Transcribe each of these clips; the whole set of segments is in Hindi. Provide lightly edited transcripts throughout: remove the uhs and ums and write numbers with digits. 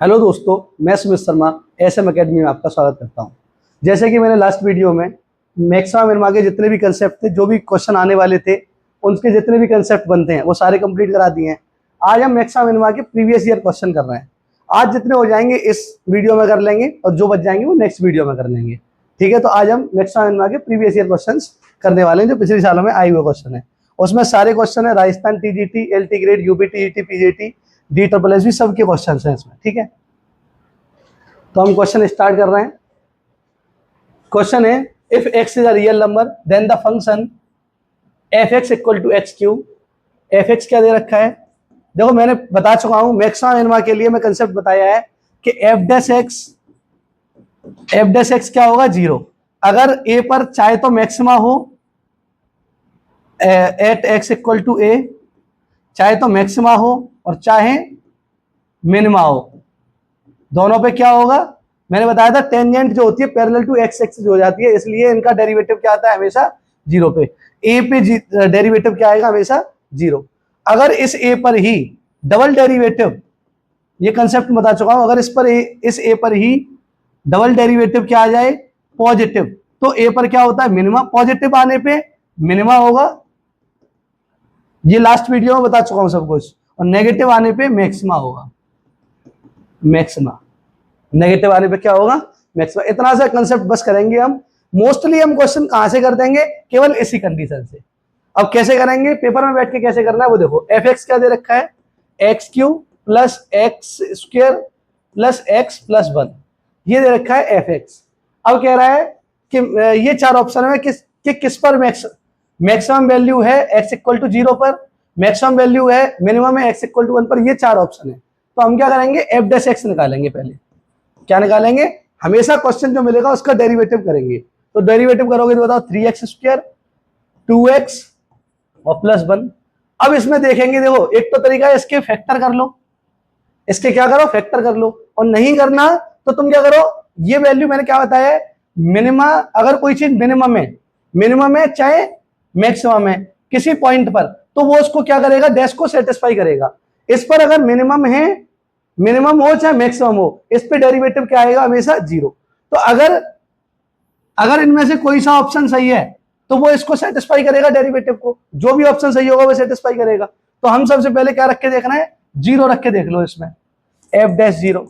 हेलो दोस्तों, मैं सुमित शर्मा एसएम एकेडमी में आपका स्वागत करता हूं। जैसे कि मैंने लास्ट वीडियो में मैक्सिमा मिनिमा के जितने भी कंसेप्ट थे, जो भी क्वेश्चन आने वाले थे, उनके जितने भी कंसेप्ट बनते हैं वो सारे कंप्लीट करा दिए हैं। आज हम मैक्सिमा मिनिमा के प्रीवियस ईयर क्वेश्चन कर रहे हैं। आज जितने हो जाएंगे इस वीडियो में कर लेंगे और जो बच जाएंगे वो नेक्स्ट वीडियो में कर लेंगे। ठीक है, तो आज हम मैक्सिमा मिनिमा के प्रीवियस ईयर क्वेश्चन करने वाले हैं, जो पिछले सालों में आए हुए क्वेश्चन है। उसमें सारे क्वेश्चन है Rajasthan TGT, LT grade, UP TGT, PGT, DSSS सबके क्वेश्चन हैं इसमें। ठीक है, तो हम क्वेश्चन स्टार्ट कर रहे हैं। क्वेश्चन है, if x is a real number then the function f(x) equal to x cube. f(x) क्या दे रखा है? देखो, मैंने बता चुका हूं मैक्सिमा मिनिमा के लिए मैं कंसेप्ट बताया है कि f'(x) क्या होगा? 0। अगर a पर चाहे तो मैक्सिमा हो at x equal to a, चाहे तो मैक्सिमा हो और चाहे मिनिमा हो, दोनों पे क्या होगा? मैंने बताया था टेंजेंट जो होती है पैरेलल टू एक्स एक्सिस हो जाती है, इसलिए इनका डेरिवेटिव क्या आता है? हमेशा 0 पे। ए पे डेरिवेटिव क्या आएगा? हमेशा 0। अगर इस ए पर ही डबल डेरिवेटिव, ये कंसेप्ट बता चुका हूं, अगर इस ए पर ही डबल डेरिवेटिव क्या आ जाए? पॉजिटिव, तो ए पर क्या होता है? मिनिमा। पॉजिटिव आने पे मिनिमा होगा, ये लास्ट वीडियो में बता चुका हूं सब कुछ। और नेगेटिव आने पे मैक्सिमा होगा। मैक्सिमा नेगेटिव आने पे क्या होगा? मैक्सिमा। इतना सा कंसेप्ट बस करेंगे हम। मोस्टली हम क्वेश्चन कहां से कर देंगे? केवल इसी कंडीशन से। अब कैसे करेंगे? पेपर में बैठ के कैसे करना है वो देखो। f(x) क्या दे रखा है? x cube plus x square plus x plus 1, ये दे रखा है f(x). अब कह रहा है कि ये चार ऑप्शन में किस पर मैक्सिमम वैल्यू है? x इक्वल टू 0 पर, मैक्सिमम वैल्यू है मिनिमम है x इक्वल टू 1 पर। ये चार ऑप्शन है, तो हम क्या करेंगे? f'(x) निकालेंगे। पहले क्या निकालेंगे? हमेशा क्वेश्चन जो मिलेगा उसका डेरिवेटिव करेंगे। तो डेरिवेटिव करोगे तो बताओ 3x स्क्वायर 2x और प्लस 1। अब इसमें देखेंगे, देखो एक तो तरीका है इसके फैक्टर कर लो, इसके क्या करो? फैक्टर कर लो। और नहीं करना तो तुम क्या करो? ये वैल्यू मैंने क्या बताया है? मिनिमा, अगर कोई चीज मिनिमम है चाहे मैक्सिमम है किसी पॉइंट पर, तो वो उसको क्या करेगा? डैश को सेटिस्फाई करेगा। इस पर अगर मिनिमम हो चाहे मैक्सिमम हो, इस पे डेरिवेटिव क्या आएगा? हमेशा 0। तो अगर इनमें से कोई सा ऑप्शन सही है तो वो इसको सेटिस्फाई करेगा, डेरिवेटिव को। जो भी ऑप्शन सही होगा वो सेटिस्फाई करेगा। तो हम सबसे पहले क्या रख के देखना है? 0 रख के देख लो इसमें, f'0।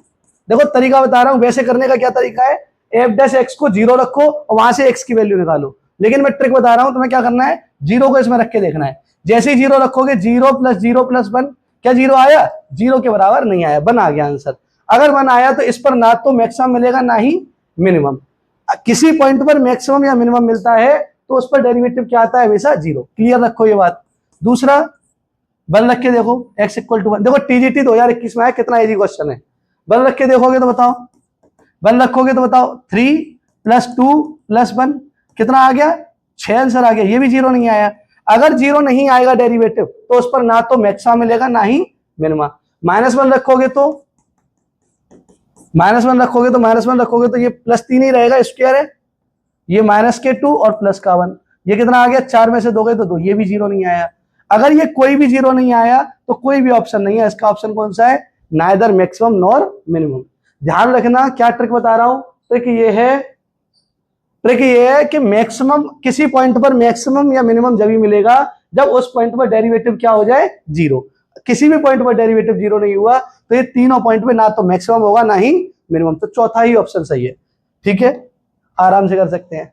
देखो तरीका बता रहा हूं, वैसे करने का क्या तरीका है? f'(x) को 0 रखो और वहां से x की वैल्यू निकालो। लेकिन मैं ट्रिक बता रहा हूं, तुम्हें क्या करना है? 0 को इसमें रख के देखना है। जैसे ही 0 रखोगे, 0 प्लस 0 प्लस 1, क्या 0 आया? 0 के बराबर नहीं आया, 1 आ गया आंसर। अगर 1 आया तो इस पर ना तो मैक्सिमम मिलेगा ना ही मिनिमम। किसी पॉइंट पर मैक्सिमम या मिनिमम मिलता है तो उस पर डेरिवेटिव क्या आता है? हमेशा 0। क्लियर रखो ये बात। दूसरा 1 रख के देखो, x इक्वल टू 1। देखो टीजीटी 2021 में आया, कितना इजी क्वेश्चन है। 1 रख के देखोगे तो बताओ, 1 रखोगे तो बताओ 3 प्लस 2 प्लस 1 कितना आ गया? 6 आंसर आ गया। ये भी 0 नहीं आया। अगर 0 नहीं आएगा डेरिवेटिव तो उस पर ना तो मैक्सिमम मिलेगा ना ही मिनिमा। -1 रखोगे तो ये +3 ही रहेगा, स्क्वायर है। ये -2 और +1, ये कितना आ गया? 4 में से दोगे तो 2, ये भी 0 नहीं आया। अगर ये कोई भी 0 नहीं आया तो कोई भी ऑप्शन नहीं है। इसका ऑप्शन कौन सा है? Neither maximum nor minimum. ध्यान रखना, क्या ट्रिक बता रहा हूं? ट्रिक ये है कि मैक्सिमम, किसी पॉइंट पर मैक्सिमम या मिनिमम जब ही मिलेगा जब उस पॉइंट पर डेरिवेटिव क्या हो जाए? 0। किसी भी पॉइंट पर डेरिवेटिव 0 नहीं हुआ तो ये तीनों पॉइंट पे ना तो मैक्सिमम होगा ना ही मिनिमम। तो चौथा ही ऑप्शन सही है। ठीक है, आराम से कर सकते हैं।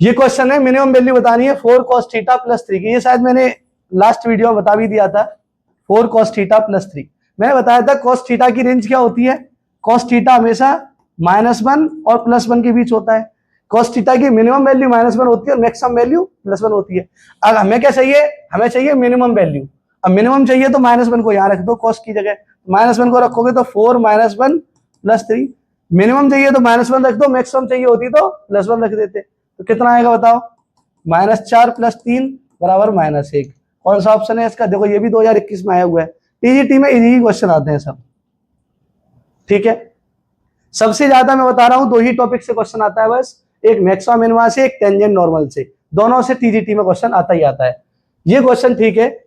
ये क्वेश्चन है, मिनिमम वैल्यू बतानी है 4 cos थीटा प्लस 3 की। ये शायद मैंने लास्ट वीडियो में बता भी दिया था। 4 cos थीटा प्लस 3 मैंने बताया था। cos थीटा की रेंज क्या होती है? cos थीटा हमेशा -1 और +1 के बीच होता है। cos थीटा की मिनिमम वैल्यू -1 होती है और मैक्सिमम वैल्यू +1 होती है। अब हमें क्या चाहिए? हमें चाहिए मिनिमम वैल्यू। अब मिनिमम चाहिए तो -1 को यहां रख दो cos की जगह, -1 को रखोगे तो 4 -1 + 3। मिनिमम चाहिए तो -1 रख दो, मैक्सिमम चाहिए होती तो +1 रख देते। तो कितना आएगा बताओ? -4 + 3 बराबर -1। कौन सा ऑप्शन है इसका? देखो ये भी 2021 में आया हुआ है। टीजीटी में इजी क्वेश्चन आते हैं सब। ठीक है, सबसे ज्यादा मैं बता रहा हूं 2 ही टॉपिक से क्वेश्चन आता है बस, एक मैक्सिमा मिनिमा से, एक टेंजेंट नॉर्मल से। दोनों से टीजीटी में क्वेश्चन आता ही आता है। ये क्वेश्चन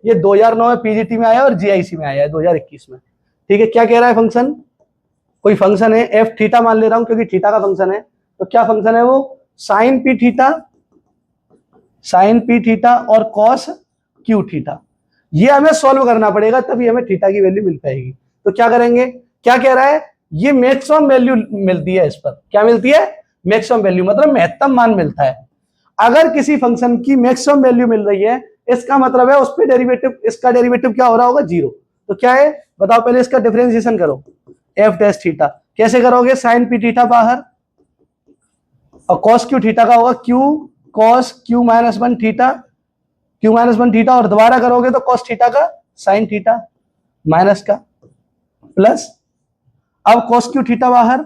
ये 2009 में पीजीटी में आया और जीआईसी में आया है 2021 में। ठीक है, क्या कह रहा है फंक्शन? कोई फंक्शन है एफ थीटा मान ले रहा हूं क्योंकि थीटा का फंक्शन है, तो क्या फंक्शन है वो, साइन पी थीटा और कॉस क्यू थीटा। ये हमें सॉल्व करना पड़ेगा तभी हमें थीटा की वैल्यू मिल पाएगी। तो क्या करेंगे, क्या कह रहा है, ये मैक्सिमम वैल्यू मिलती है इस पर, क्या मिलती है, मैक्सिमम वैल्यू, मतलब महत्तम मान मिलता है। अगर किसी फंक्शन की मैक्सिमम वैल्यू मिल रही है इसका मतलब है उस पे डेरिवेटिव, इसका डेरिवेटिव क्या हो रहा होगा, जीरो। तो क्या है बताओ, पहले इसका डिफरेंशिएशन करो, एफ डैश थीटा कैसे करोगे, साइन पी थीटा बाहर और कॉस क्यू थीटा का होगा q cos Q minus one theta, q minus one theta, और दोबारा करोगे तो कॉस थीटा का साइन थीटा माइनस का प्लस, अब कॉस क्यू थीटा बाहर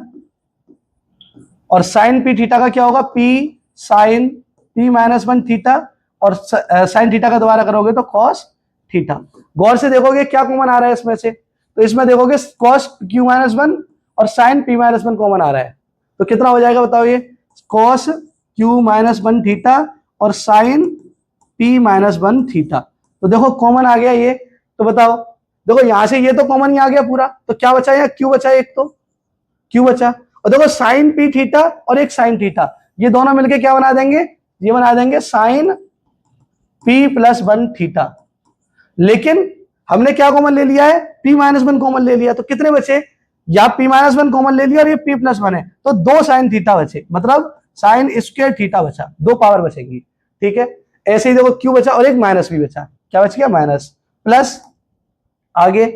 और साइन पी थीटा का क्या होगा, p sine P minus one theta, और साइन थीटा का दोबारा करोगे तो कॉस थीटा। गौर से देखोगे क्या कॉमन आ रहा है इसमें से, तो इसमें देखोगे कॉस क्यू माइनस वन और sine P minus one common आ रहा है, तो कितना हो जाएगा बताओ, ये cos Q minus one theta और sine P minus one theta. तो देखो कॉमन आ गया ये, तो बताओ देखो यहां से ये तो कॉमन ही आ गया पूरा, तो क्या बचा, यहाँ क्यू बचा, एक तो क्यू बचा, और देखो साइन पी थीटा और एक साइन थीटा, ये दोनों मिलके क्या बना देंगे, ये बना देंगे sine p plus one theta. लेकिन हमने क्या कॉमन ले लिया है, पी माइनस वन कॉमन ले लिया, तो कितने बचे, या पी माइनस वन कॉमन ले लिया और ये पी प्लस वन है, तो दो साइन थीटा बचे, मतलब साइन स्क्वायर थीटा बचा, दो पावर बचेंगी, ठीक है। ऐसे ही देखो क्यू बचा और एक माइनस भी बचा, क्या बच गया, माइनस प्लस, आगे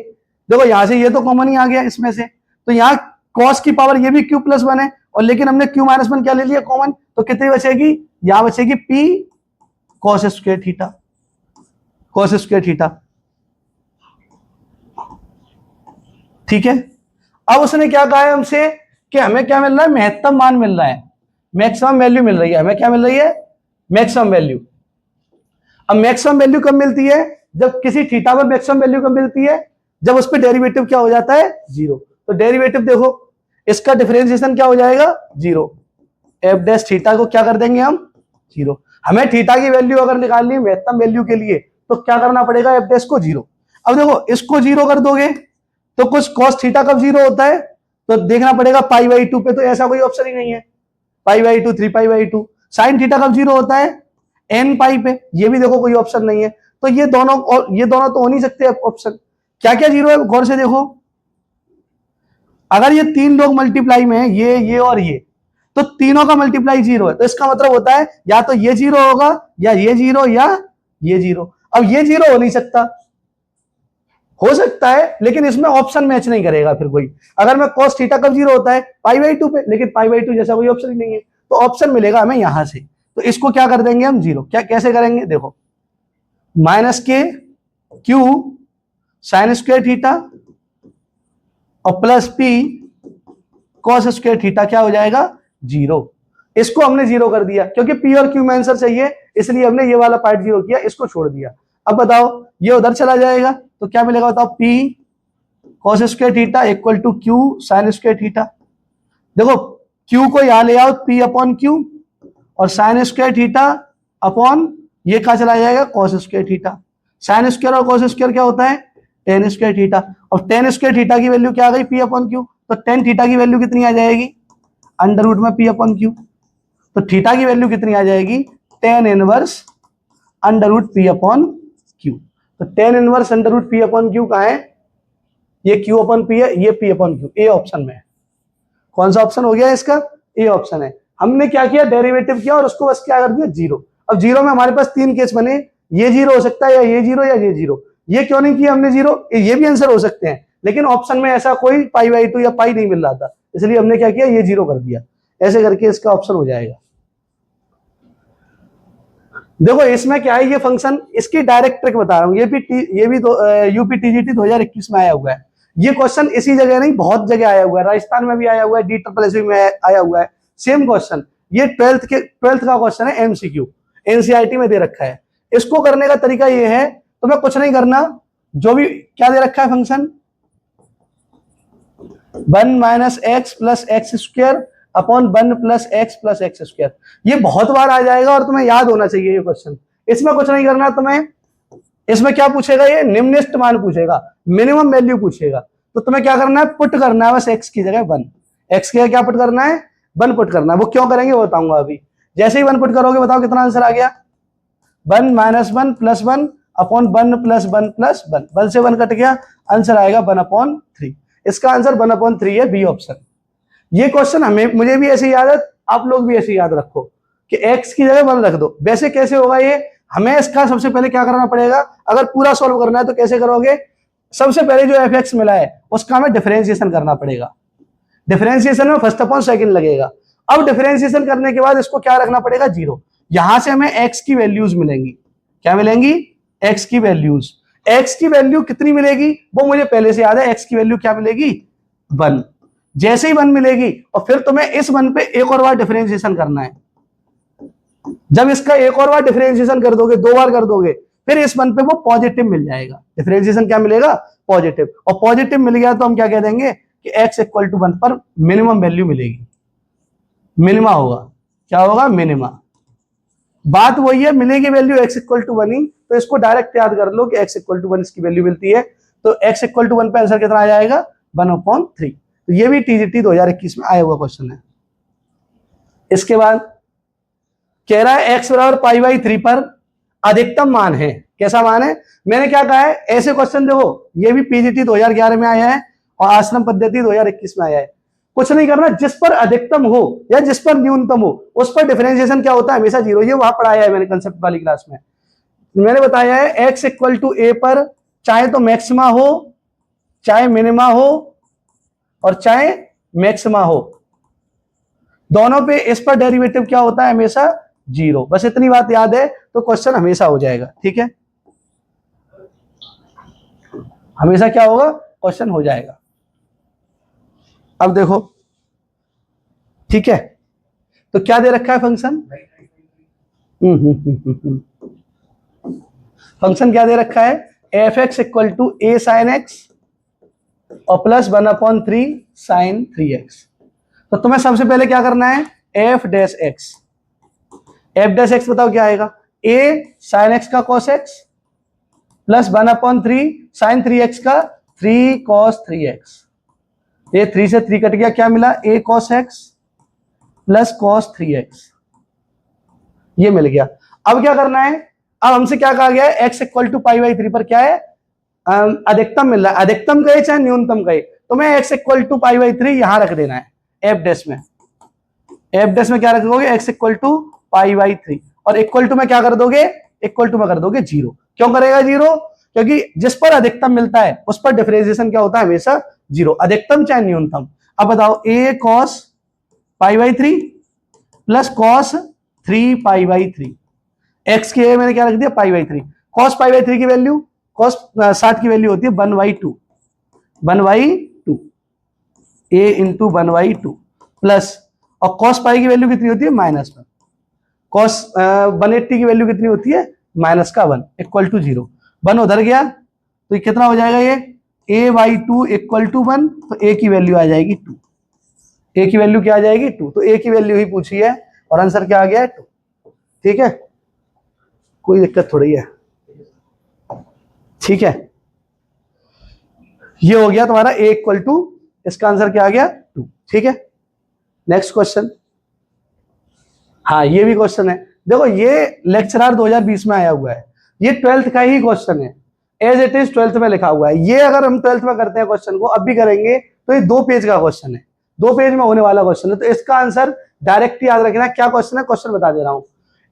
देखो यहां से ये तो कॉमन ही आ गया इसमें से, तो यहाँ कॉस की पावर ये भी क्यू प्लस वन है, और लेकिन हमने क्यू माइनस वन क्या ले लिया कॉमन, तो कितनी बचेगी, यहां बचेगी P cos square theta, cos square theta, ठीक है। अब उसने क्या कहा है हमसे कि हमें क्या मिल रहा है, महत्तम मान मिल रहा है, मैक्सिमम वैल्यू मिल रही है, हमें क्या मिल रही है, मैक्सिमम वैल्यू। अब मैक्सिमम वैल्यू कब मिलती है, जब किसी थीटा पर मैक्सिमम वैल्यू कब मिलती है, जब उस पर डेरिवेटिव क्या हो जाता है, जीरो। तो डेरिवेटिव देखो, इसका डिफरेंशिएशन क्या हो जाएगा, जीरो, एफ डैश थीटा को क्या कर देंगे हम, जीरो। हमें थीटा की वैल्यू अगर निकालनी है महत्तम वैल्यू के लिए तो क्या करना पड़ेगा, एफ डैश को जीरो। अब देखो इसको जीरो कर दोगे तो कुछ कॉस थीटा कब जीरो होता है, तो देखना पड़ेगा पाई बाई टू पे, तो ऐसा कोई ऑप्शन ही नहीं है, pi by two, three pi by two. Sine theta कब जीरो होता है, एन पाई पे, ये भी देखो कोई ऑप्शन नहीं है, तो ये दोनों, और ये दोनों तो हो नहीं सकते ऑप्शन। क्या क्या जीरो है, गौर से देखो, अगर ये तीन लोग मल्टीप्लाई में है, ये और ये, तो तीनों का मल्टीप्लाई जीरो है, तो इसका मतलब होता है या तो ये जीरो होगा या ये जीरो या ये जीरो। अब ये जीरो हो नहीं सकता, हो सकता है लेकिन इसमें ऑप्शन मैच नहीं करेगा फिर कोई। अगर मैं cos थीटा कब जीरो होता है, पाई बाई टू पे, लेकिन पाई बाई टू जैसा कोई ऑप्शन ही नहीं है, तो ऑप्शन मिलेगा हमें यहां से। तो इसको क्या कर देंगे हम, जीरो। क्या कैसे करेंगे, देखो माइनस के क्यू साइन स्क्वायर थीटा और plus P cos square theta क्या हो जाएगा, जीरो। इसको हमने जीरो कर दिया क्योंकि पी और क्यू में आंसर चाहिए, इसलिए हमने ये वाला पार्ट जीरो किया, इसको छोड़ दिया। अब बताओ ये उधर चला जाएगा तो क्या मिलेगा बताओ, p cos square theta equal to q sine square theta. देखो क्यू को यहां ले आओ, पी अपॉन क्यू, और साइन स्क्वायर थीटा अपॉन ये कहा चला जाएगा, cos square theta. Sine square और कॉस स्क्वायर क्या होता है, टेन स्क्वायर थीटा, और टेन स्क्वायर थीटा की वैल्यू क्या आ गई, पी अपॉन क्यू। तो टेन थीटा की वैल्यू कितनी आ जाएगी, अंडर रूट में पी अपॉन क्यू। तो थीटा की वैल्यू कितनी आ जाएगी, tan inverse under root P upon Q. तो tan inverse under root P upon Q कहाँ है, ये क्यू अपॉन पी है, ये P upon Q, A option में है। कौन सा ऑप्शन हो गया इसका, ए ऑप्शन है। हमने क्या किया, डेरिवेटिव किया और उसको बस क्या कर दिया, जीरो। अब जीरो में हमारे पास तीन केस बने, ये जीरो हो सकता है या ये जीरो या ये जीरो। ये क्यों नहीं किया हमने जीरो, ये भी आंसर हो सकते हैं, लेकिन ऑप्शन में ऐसा कोई पाई बाई टू या पाई नहीं मिल रहा था, इसलिए हमने क्या किया, ये जीरो कर दिया। ऐसे करके इसका ऑप्शन हो जाएगा। देखो इसमें क्या है, ये फंक्शन, इसकी डायरेक्ट ट्रिक बता रहा हूं, ये भी यूपी टीजीटी 2021 में आया हुआ है। ये क्वेश्चन इसी जगह नहीं, बहुत जगह आया हुआ है, राजस्थान में भी आया हुआ है, DSSB में आया हुआ है, सेम क्वेश्चन। ये ट्वेल्थ का क्वेश्चन है, एमसीक्यू, एनसीईआरटी में दे रखा है। इसको करने का तरीका ये है, तुम्हें कुछ नहीं करना, जो भी क्या दे रखा है function, 1 minus x plus x square upon 1 plus x square. ये बहुत बार आ जाएगा और तुम्हें याद होना चाहिए ये क्वेश्चन। इसमें कुछ नहीं करना तुम्हें, इसमें क्या पूछेगा, ये निम्नलिखित मान पूछेगा, मिनिमम वैल्यू पूछेगा। तो तुम्हें क्या करना है, पुट करना है बस x की जगह 1। x की जगह क्या पुट करना है, 1 पुट करना है। वो क्यों करेंगे वो बताऊंगा अभी। जैसे ही 1 पुट करोगे बताओ कितना आंसर आ गया, 1 - 1 + 1 अपॉन 1 + 1 + 1, 1 से 1 कट गया, आंसर आएगा 1/3। इसका आंसर 1/3 है, बी ऑप्शन। ये क्वेश्चन हमें, मुझे भी ऐसे याद है, आप लोग भी ऐसे याद रखो कि x की जगह 1 रख दो। वैसे कैसे होगा ये, हमें इसका सबसे पहले क्या करना पड़ेगा, अगर पूरा सॉल्व करना है तो कैसे करोगे, सबसे पहले जो f(x) मिला है उसका हमें डिफरेंशिएशन करना पड़ेगा। डिफरेंशिएशन में फर्स्ट अपॉन सेकंड लगेगा। अब डिफरेंशिएशन करने के बाद इसको क्या रखना पड़ेगा, 0। यहां से हमें x की वैल्यूज मिलेंगी। क्या मिलेंगी, x की वैल्यूज। x की वैल्यू कितनी मिलेगी वो मुझे पहले से याद है, x की वैल्यू क्या मिलेगी, 1। जैसे ही 1 मिलेगी और फिर तुम्हें इस 1 पे एक और बार डिफरेंशिएशन करना है। जब इसका एक और बार डिफरेंशिएशन कर दोगे, 2 बार कर दोगे, फिर इस 1 पे वो पॉजिटिव मिल जाएगा। डिफरेंशिएशन क्या मिलेगा, पॉजिटिव। और पॉजिटिव मिल गया तो हम क्या कह देंगे कि x = 1 पर मिनिमम वैल्यू मिलेगी, मिनिमा होगा। क्या होगा, मिनिमा। बात वही है, मिलेगी वैल्यू x = 1 ही, तो इसको डायरेक्ट याद कर लो कि x = 1 इसकी वैल्यू मिलती है। तो x = 1 पे आंसर कितना आ जाएगा, 1/3। तो ये भी टीजीटी 2021 में आया हुआ क्वेश्चन है। इसके बाद कह रहा है x = π/3 पर अधिकतम मान है। कैसा मान है, मैंने क्या कहा है, ऐसे क्वेश्चन देखो, ये भी पीजीटी 2011 में आया है और आश्रम पद्धति 2021 में आया है। कुछ नहीं करना, जिस पर अधिकतम हो या जिस पर न्यूनतम हो उस पर डिफरेंशिएशन क्या होता है, हमेशा 0। ये वहां पढ़ाया है मैंने कंसेप्ट वाली क्लास में। मैंने बताया है x = a पर चाहे तो मैक्सिमा हो, चाहे मिनिमा हो और चाहे मैक्सिमा हो, दोनों पे इस पर डेरिवेटिव क्या होता है, हमेशा 0। बस इतनी बात याद है तो क्वेश्चन हमेशा हो जाएगा। ठीक है, हमेशा क्या होगा, क्वेश्चन हो जाएगा। अब देखो, ठीक है, तो क्या दे रखा है फंक्शन, फंक्शन क्या दे रखा है, f(x) = a sin x और प्लस 1/3 sin 3x। तो तुम्हें सबसे पहले क्या करना है, f'(x), f'(x) बताओ क्या आएगा, a sin x का cos x plus 1/3 sin 3x का 3 cos 3x। ये 3 से 3 कट गया, क्या मिला, a cos x plus cos 3x, ये मिल गया। अब क्या करना है, अब हमसे क्या कहा गया है, x = π/3 पर क्या है, अधिकतम मिल रहा है। अधिकतम कहे चाहे न्यूनतम कहे, तो मैं x = π/3 यहां रख देना है f' में। f' में क्या रख दोगे, x = π/3 और इक्वल टू में क्या कर दोगे, इक्वल टू में कर दोगे 0। क्यों करेगा 0, क्योंकि जिस पर अधिकतम मिलता है उस पर डिफरेंशिएशन क्या होता है, हमेशा 0, अधिकतम चाहे न्यूनतम। अब बताओ, a cos π/3 plus cos 3π/3, x की मैंने क्या रख दिया, π/3। cos π/3 की वैल्यू, cos 60 की वैल्यू होती है 1/2, 1/2 a इंटू 1/2 प्लस, और cos पाई की वैल्यू कितनी होती है, -1। cos 180 की वैल्यू कितनी होती है, -1 इक्वल टू 0। 1 उधर गया तो ये कितना हो जाएगा, ये a/2 = 1, तो a की वैल्यू आ जाएगी 2। a की वैल्यू क्या आ जाएगी, 2। तो a की वैल्यू ही पूछी है और आंसर क्या आ गया है, 2। ठीक है, कोई दिक्कत थोड़ी है। ठीक है, ये हो गया तुम्हारा a = इसका आंसर क्या आ गया, 2। ठीक है, नेक्स्ट क्वेश्चन। हाँ, ये भी क्वेश्चन है। देखो, ये लेक्चरर 2020 में आया हुआ है, ये 12th का ही क्वेश्चन है, एज इट इज 12th में लिखा हुआ है। ये अगर हम 12th में करते हैं क्वेश्चन को, अब भी करेंगे, तो ये 2 पेज का क्वेश्चन है, 2 पेज में होने वाला क्वेश्चन है। तो इसका आंसर डायरेक्ट याद रखना। क्या क्वेश्चन है, क्वेश्चन बता दे रहा हूं।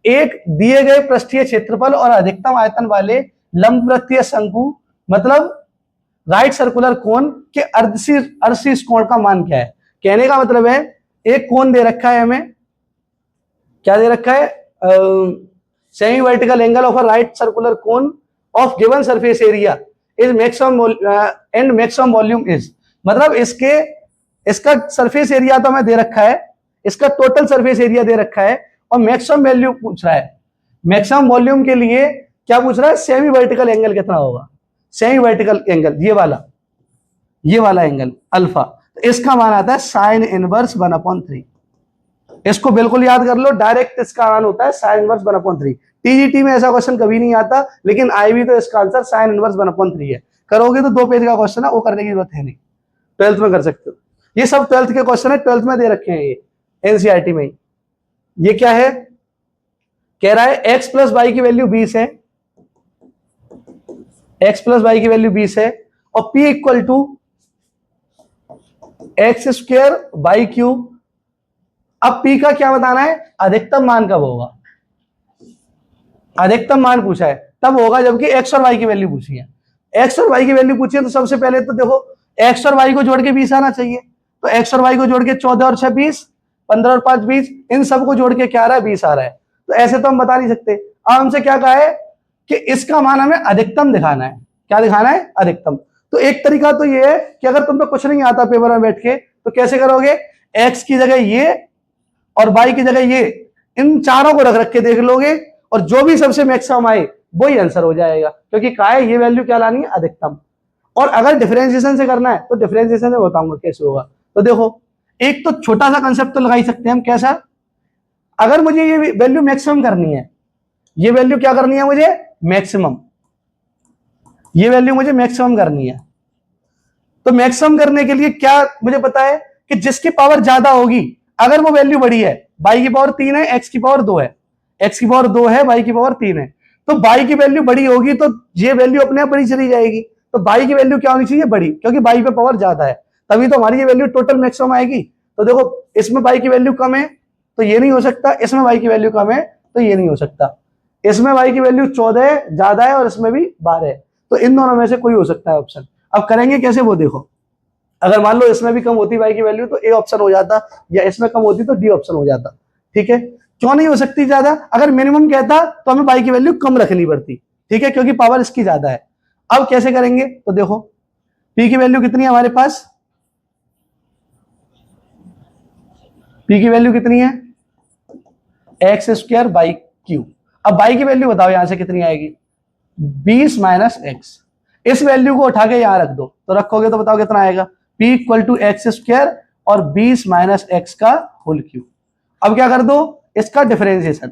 एक दिए गए पृष्ठीय क्षेत्रफल और अधिकतम आयतन वाले लंबवृत्तीय शंकु, मतलब राइट सर्कुलर कोन के अर्धशीर्ष कोण का मान क्या है। कहने का मतलब है, एक कोण दे रखा है हमें, क्या दे रखा है, semi vertical angle of a right circular cone of given surface area is maximum and maximum volume is, मतलब इसका सरफेस एरिया तो हमें दे रखा है, इसका टोटल सरफेस एरिया दे रखा है और मैक्सिमम वैल्यू पूछ रहा है। मैक्सिमम वॉल्यूम के लिए क्या पूछ रहा है, सेमी वर्टिकल एंगल कितना होगा, सेमी वर्टिकल एंगल ये वाला एंगल अल्फा, तो इसका मान आता है साइन इनवर्स 1/3। इसको बिल्कुल याद कर लो, डायरेक्ट इसका मान होता है साइन इनवर्स 1/3। टीजीटी में ऐसा क्वेश्चन कभी नहीं आता, लेकिन आई भी तो इसका आंसर साइन इनवर्स 1/3 है। करोगे तो 2 पेज का क्वेश्चन है, वो करने की जरूरत है नहीं। 12th में कर सकते हो। ये सब 12th के क्वेश्चन है, 12th में दे रखे हैं ये एनसीईआरटी में। ये क्या है, कह रहा है x प्लस वाई की वैल्यू 20 है, x प्लस वाई की वैल्यू 20 है, और p equal to x square by cube. अब p का क्या बताना है, अधिकतम मान कब होगा, अधिकतम मान पूछा है तब होगा जबकि x और y की वैल्यू पूछी है। x और y की वैल्यू पूछी है तो सबसे पहले तो देखो x और y को जोड़ के 20 आना चाहिए, तो x और y को जोड़ के 14 और 6 20, 15 और 5 20, इन सब को जोड़ के क्या आ रहा है, 20 आ रहा है। तो ऐसे तो हम बता नहीं सकते। अब हमसे क्या कहा है कि इसका मान हमें अधिकतम दिखाना है। क्या दिखाना है, अधिकतम। तो एक तरीका तो ये है कि अगर तुम पे कुछ नहीं आता पेपर में बैठ के तो कैसे करोगे, x की जगह ये और y की जगह ये, इन चारों को रख रख के देख लोगे और जो भी सबसे मैक्सिमम आए वही आंसर हो जाएगा, क्योंकि कहा है ये वैल्यू क्या लानी है, अधिकतम। और अगर डिफरेंशिएशन से करना है तो डिफरेंशिएशन से बताऊंगा कैसे होगा। तो देखो एक तो छोटा सा कंसेप्ट तो लगा ही सकते हैं हम, कैसा, अगर मुझे ये वैल्यू मैक्सिमम करनी है, ये वैल्यू क्या करनी है मुझे, मैक्सिमम, ये वैल्यू मुझे मैक्सिमम करनी है। तो मैक्सिमम करने के लिए क्या मुझे पता है कि जिसकी पावर ज्यादा होगी, अगर वो वैल्यू बड़ी है, y की पावर 3 है, x की पावर 2 है, x की पावर 2 है, y की पावर 3 है, तो y की वैल्यू बड़ी होगी तो ये वैल्यू अपने आप बड़ी चली जाएगी। तो y की वैल्यू क्या होनी चाहिए, बड़ी, क्योंकि y पे पावर ज्यादा है, तभी तो हमारी ये वैल्यू टोटल मैक्सिमम आएगी। तो देखो इसमें y की वैल्यू कम है तो ये नहीं हो सकता, इसमें y की वैल्यू कम है तो ये नहीं हो सकता, इसमें y की वैल्यू 14 है, ज्यादा है, और इसमें भी 12 है। तो इन दोनों में से कोई हो सकता है ऑप्शन। अब करेंगे कैसे वो देखो, अगर मान लो इसमें भी कम होती y की वैल्यू तो ए ऑप्शन हो जाता, या इसमें कम होती तो डी ऑप्शन हो जाता। ठीक है, क्यों नहीं हो सकती ज्यादा, अगर मिनिमम कहता तो हमें y की वैल्यू कम रखनी पड़ती, ठीक है, क्योंकि पावर इसकी ज्यादा है। अब कैसे करेंगे, तो देखो p की वैल्यू कितनी है हमारे पास, p की वैल्यू कितनी है, एक्स स्क्वायर बाई क्यू। अब y की वैल्यू बताओ यहां से कितनी आएगी, 20 माइनस एक्स। इस वैल्यू को उठा के यहां रख दो, तो रखोगे तो बताओ कितना आएगा, p equal to x square और 20 माइनस एक्स का होल क्यूब। अब क्या कर दो, इसका डिफरेंशिएशन,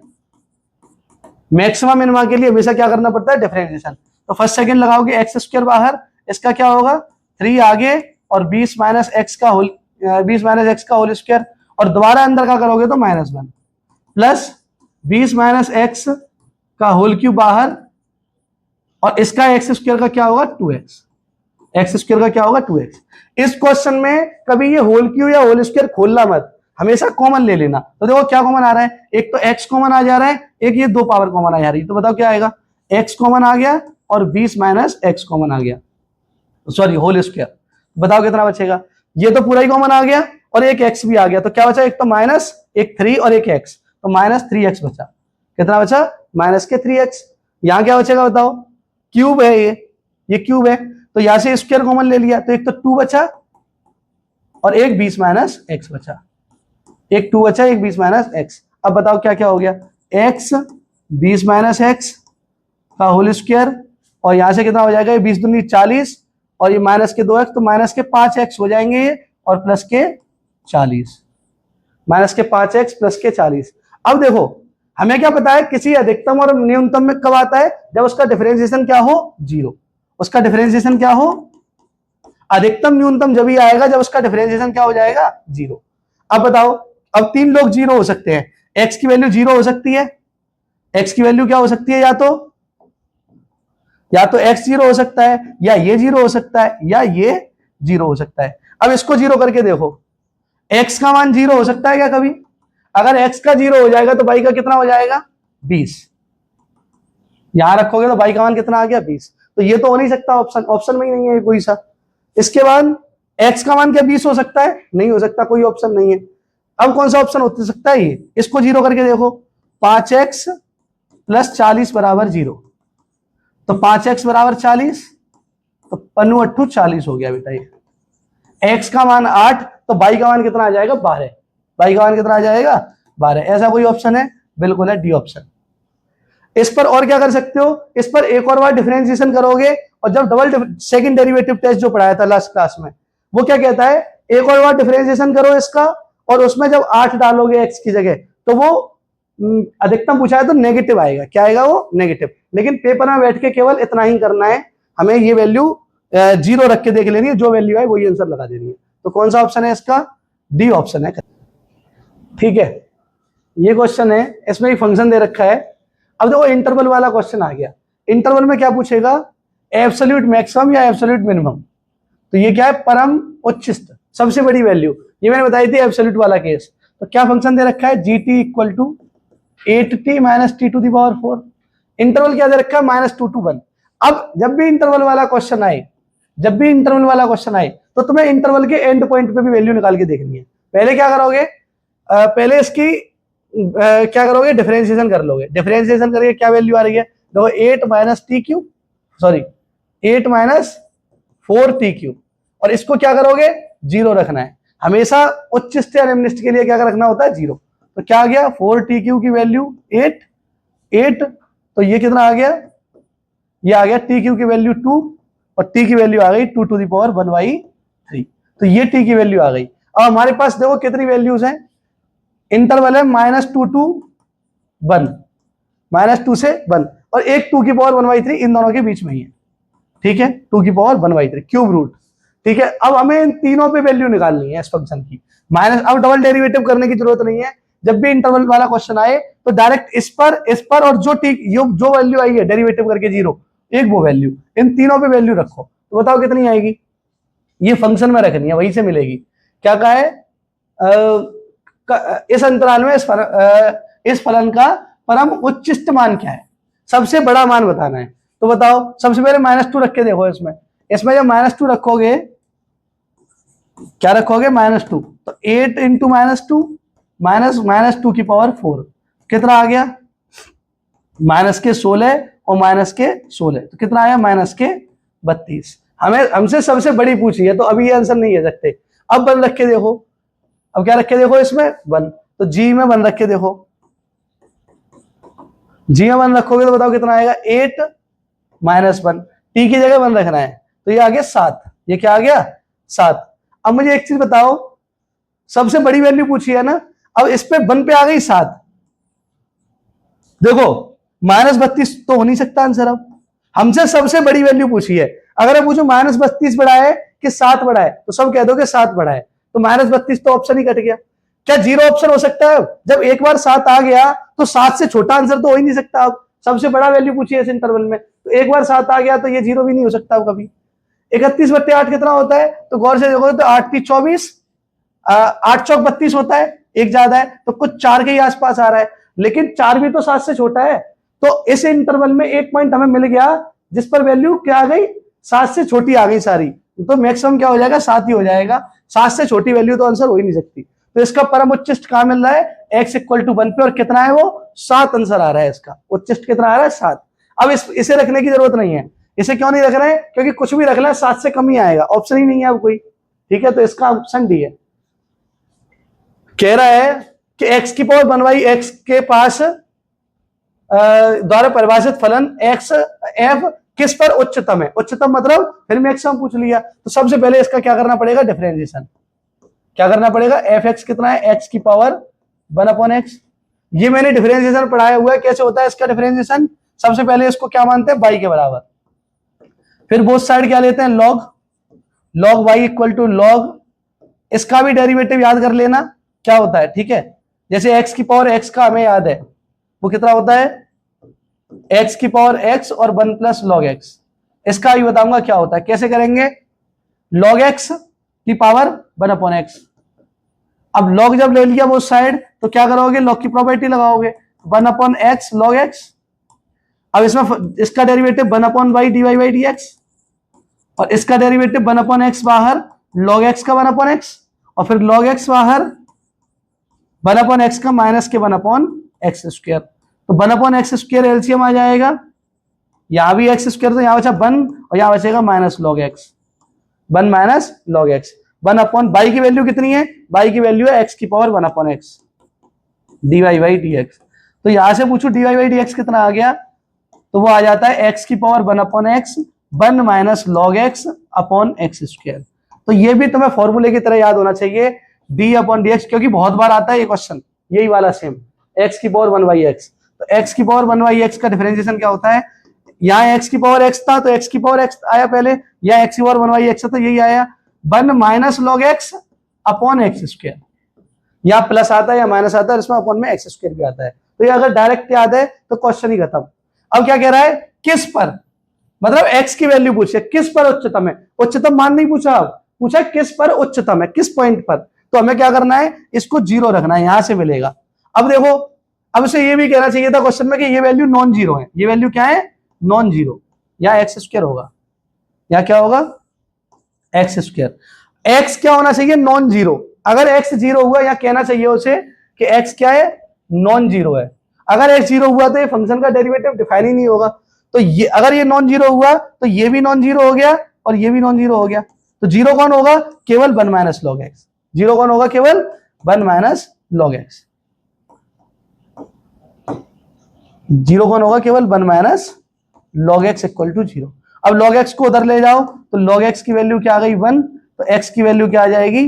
मैक्सिमम मिनिमम के लिए हमेशा क्या करना पड़ता है, डिफरेंशिएशन। तो फर्स्ट सेकंड लगाओगे एक्स स्क्वायर बाहर, इसका क्या होगा 3 आगे, और 20 माइनस एक्स का होल, 20 माइनस एक्स का होल स्क्वायर, और दोबारा अंदर का करोगे तो -1 प्लस 20 माइनस एक्स का होल क्यूब बाहर, और इसका एक्स स्क्वायर का क्या होगा 2x, एक्स स्क्वायर का क्या होगा 2x। इस क्वेश्चन में कभी ये होल क्यूब या होल स्क्वायर खोलना मत, हमेशा कॉमन ले लेना। तो देखो क्या कॉमन आ रहा है, एक तो x कॉमन आ जा रहा है, एक ये 2 पावर कॉमन आ जा रही है, तो बताओ क्या आएगा, x कॉमन आ गया और 20 माइनस एक्स कॉमन आ गया, सॉरी होल स्क्वायर। बताओ कितना बचेगा, ये तो पूरा ही कॉमन आ गया और एक x भी आ गया, तो क्या बचा, एक तो माइनस, एक 3 और एक x, तो -3x बचा। कितना बचा, -3x। यहां क्या बचेगा बताओ, क्यूब है ये क्यूब है, तो यहां से स्क्वायर कॉमन ले लिया, तो एक तो 2 बचा और एक 20 माइनस एक्स बचा, एक 2 बचा, एक 20 माइनस एक्स। अब बताओ क्या क्या हो गया, x 20 माइनस एक्स का होल स्क्वायर, और यहां से कितना हो जाएगा, ये 20 दूनी 40, और ये माइनस के 2x, तो माइनस के 5x हो जाएंगे ये, और प्लस के 40, माइनस के 5x प्लस के 40। अब देखो हमें क्या पता है, किसी अधिकतम और न्यूनतम में कब आता है, जब उसका डिफरेंशिएशन क्या हो, 0। उसका डिफरेंशिएशन क्या हो, अधिकतम न्यूनतम जब ही आएगा जब उसका डिफरेंशिएशन क्या हो जाएगा, 0। अब बताओ, अब 3 लोग 0 हो सकते हैं, x की वैल्यू 0 हो सकती है, x की वैल्यू क्या हो सकती है, या तो x 0 हो सकता है, या ये 0 हो सकता है, या ये 0 हो सकता है। अब इसको 0 करके देखो, x का मान 0 हो सकता है क्या कभी, अगर x का 0 हो जाएगा तो y का कितना हो जाएगा, 20। यहां रखोगे तो y का मान कितना आ गया, 20। तो ये तो हो नहीं सकता, ऑप्शन में ही नहीं है कोई सा। इसके बाद x का मान क्या 20 हो सकता है, नहीं हो सकता, कोई ऑप्शन नहीं है। अब कौन सा ऑप्शन हो सकता है, ये, इसको 0 करके देखो, 5x प्लस 40 बराबर 0, तो 5x बराबर 40, तो 5 40 हो गया बेटा। ये x का मान 8, तो y का मान कितना आ जाएगा, 12। y का मान कितना आ जाएगा, 12। ऐसा कोई ऑप्शन है, बिल्कुल है, डी ऑप्शन। इस पर और क्या कर सकते हो, इस पर एक और बार डिफरेंशिएशन करोगे, और जब डबल सेकंड डेरिवेटिव टेस्ट जो पढ़ाया था लास्ट क्लास में, वो क्या कहता है, एक और बार डिफरेंशिएशन करो इसका, और उसमें जब 8 डालोगे x की जगह, तो वो अधिकतम पूछा है तो नेगेटिव आएगा, क्या आएगा, वो नेगेटिव। लेकिन पेपर में बैठ के केवल इतना ही करना है, हमें ये वैल्यू 0 रख के देख लेनी है, जो वैल्यू है वही आंसर लगा देनी है। तो कौन सा ऑप्शन है इसका? डी ऑप्शन है। ठीक है, ये क्वेश्चन है, इसमें एक फंक्शन दे रखा है। अब देखो इंटरवल वाला क्वेश्चन आ गया। इंटरवल में क्या पूछेगा? एब्सोल्यूट मैक्सिमम या एब्सोल्यूट मिनिमम। तो ये क्या है? परम उच्चतम, सबसे बड़ी वैल्यू। ये मैंने बताई थी एब्सोल्यूट वाला केस। तो क्या फंक्शन दे रखा है? G t equal to 8t minus t to the power 4। Interval क्या दे रखा है? -2 to 1। अब जब भी इंटरवल वाला क्वेश्चन आए, तो तुम्हें इंटरवल के एंड पॉइंट पे भी वैल्यू निकाल के देखनी है। पहले क्या करोगे? पहले इसकी क्या करोगे? डिफरेंशिएशन कर लोगे। डिफरेंशिएशन करके क्या वैल्यू आ रही है? देखो 8 minus T cube, sorry 8 minus 4t cube, और इसको क्या करोगे? 0 रखना है। हमेशा उच्चस्त या निम्नलिखित के लिए क्या रखना होता है? 0। तो क्या आ गया? 4t क्यूब की वैल्यू 8, तो ये कितना आ गया? ये आ गया t क्यूब की वैल्यू 2, और t की वैल्यू आ गई 2 to the power 1/3। तो ये t की वैल्यू आ गई। अब हमारे पास देखो कितनी वैल्यूज हैं। इंटरवल है -2 to 1, -2 से 1, और एक 2 की पावर 1/3 इन दोनों के बीच में ही है। ठीक है, 2 की पावर 1/3 क्यूब रूट। ठीक है, अब हमें इन तीनों पे वैल्यू निकालनी है इस फंक्शन की। अब डबल डेरिवेटिव करने की जरूरत नहीं है। जब भी इंटरवल वाला क्वेश्चन आए तो डायरेक्ट इस पर और जो वैल्यू आई है डेरिवेटिव करके 0, एक वो वैल्यू, इन तीनों पे वैल्यू रखो। तो बताओ कितनी आएगी? ये फंक्शन में रखनी है, वहीं से मिलेगी। क्या कहा है? इस अंतराल में इस फलन का परम उच्चिष्ट मान क्या है? सबसे बड़ा मान बताना है। तो बताओ, सबसे पहले -2 रख के देखो। इसमें जब -2 रखोगे, क्या रखोगे? -2, तो 8 इंटू -2 माइनस 2 की पावर 4, कितना आ गया? -16 और -16, तो कितना आया? -32। हमसे सबसे बड़ी पूछी है, तो अभी ये आंसर नहीं है सकते। अब 1 रख के देखो। अब क्या रख के देखो? इसमें 1, तो जी में 1 रख के देखो। जी में 1 रखोगे तो बताओ कितना आएगा? 8 -1, टी की जगह 1 रखना है, तो ये आ गया 7। ये क्या आ गया? 7। अब मुझे एक चीज बताओ, सबसे बड़ी वैल्यू पूछी है ना, अब इस पे 1 पे आ गई 7। देखो -32 तो हो नहीं सकता आंसर। अब हमसे सबसे बड़ी वैल्यू पूछी है। अगर मैं पूछूं -32 बड़ा है कि 7 बड़ा है, तो सब कह दो कि 7 बड़ा है, तो -32 तो ऑप्शन ही कट गया। क्या 0 ऑप्शन हो सकता है? जब एक बार 7 आ गया तो 7 से छोटा आंसर तो हो ही नहीं सकता। अब सबसे बड़ा वैल्यू पूछी है इस इंटरवल में, तो एक बार 7 आ गया तो ये 0 भी नहीं हो सकता कभी। 31/8 कितना होता है? तो गौर से देखो, तो 8 × 24, 8 × 32 होता है, एक ज्यादा है, तो कुछ 4 के ही आसपास आ रहा है, लेकिन 4 भी तो 7 से छोटा है। तो इस इंटरवल में एक पॉइंट हमें मिल गया जिस पर वैल्यू क्या आ गई? 7 से छोटी आ गई सारी, तो मैक्सिमम क्या हो जाएगा? 7 ही हो जाएगा। 7 से छोटी वैल्यू तो आंसर हो ही नहीं सकती। तो इसका परम उच्चिष्ट कहां मिल रहा है? x = 1 पे, और कितना है वो? 7 आंसर आ रहा है इसका। उच्चिष्ट कितना आ रहा है? 7। अब इसे रखने की जरूरत नहीं है। इसे क्यों नहीं रख रहे हैं? क्योंकि कुछ भी रख लें 7 से कम ही आएगा, ऑप्शन ही नहीं है अब कोई। ठीक है, तो इसका ऑप्शन डी है। कह रहा है कि x की पावर 1/x के पास द्वारा परिभाषित फलन x f किस पर उच्चतम है? उच्चतम मतलब फिर मैक्सिमम पूछ लिया, तो सबसे पहले इसका क्या करना पड़ेगा? डिफरेंशिएशन। क्या करना पड़ेगा? fx कितना है? x की पावर 1/x। ये मैंने डिफरेंशिएशन पढ़ाया हुआ है, कैसे होता है इसका डिफरेंशिएशन। सबसे पहले इसको क्या मानते हैं? y के बराबर, फिर बोथ साइड क्या लेते हैं? log y = log, इसका भी डेरिवेटिव याद कर लेना क्या होता है। ठीक है, जैसे x की पावर x का हमें याद है, वो कितना होता है? x की पावर x और 1 + log x। इसका भी बताऊंगा क्या होता है, कैसे करेंगे। log x की पावर 1/x। अब log जब ले लिया वो साइड, तो क्या करोगे? log की प्रॉपर्टी लगाओगे, 1/x log x। अब इसमें इसका डेरिवेटिव 1/y dy/dx, और इसका डेरिवेटिव 1/x बाहर, log x का 1/x, और फिर log x बाहर 1/x का -1/x²। तो 1/x² एलसीएम आ जाएगा, यहां भी x², तो यहां बचा 1 और यहां बचेगा -log x, 1 - log x। 1/y की वैल्यू कितनी है? y की वैल्यू है x की पावर 1/x dy/dx। तो यहां से पूछो dy/dx कितना आ गया, तो वो आ जाता है x की power 1/x 1 - log x upon x²। तो ये भी तुम्हें फॉर्मूले की तरह याद होना चाहिए, d/dx, क्योंकि बहुत बार आता है ये क्वेश्चन, यही वाला सेम, x की पावर 1/x। तो x की पावर 1/x का डिफरेंशिएशन क्या होता है? यहाँ x की पावर x था, तो x की पावर x आया पहले, या x की पावर 1/x था, तो यही आया। 1 minus log x upon x square, या प्लस आता है या माइनस आता है, इसमें अपॉन में एक्स स्क्वायर भी आता है। तो ये अगर डायरेक्ट याद है तो क्वेश्चन ही खत्म। अब क्या कह रहा है, किस पर, मतलब एक्स की वैल्यू पूछी है, किस पर उच्चतम है, उच्चतम मान नहीं पूछा, अब पूछा किस पर उच्चतम है, किस पॉइंट पर। तो हमें क्या करना है, इसको 0 रखना है, यहां से मिलेगा। अब देखो, अब इसे ये भी कहना चाहिए था क्वेश्चन में कि ये वैल्यू नॉन जीरो है, ये वैल्यू क्या है, नॉन जीरो, या एक्स स्क्वायर होगा, या क्या होगा, एक्स स्क्वायर। एक्स क्या होना चाहिए, नॉन जीरो। अगर एक्स जीरो हुआ, या कहना चाहिए उसे कि एक्स क्या है, नॉन जीरो है। अगर एक्स जीरो हुआ तो ये फंक्शन का डेरिवेटिव डिफाइन ही नहीं होगा। तो ये अगर ये नॉन जीरो हुआ तो ये भी नॉन जीरो हो गया और ये भी नॉन जीरो हो गया। तो जीरो कौन होगा, केवल 1 माइनस लॉग एक्स। जीरो कौन होगा, केवल 1 माइनस लॉग एक्स। जीरो कौन होगा, केवल 1 minus log x equal to zero. अब लॉग एक्स को उधर ले जाओ तो लॉग एक्स की वैल्यू क्या आ गई, 1। तो एक्स की वैल्यू क्या आ जाएगी,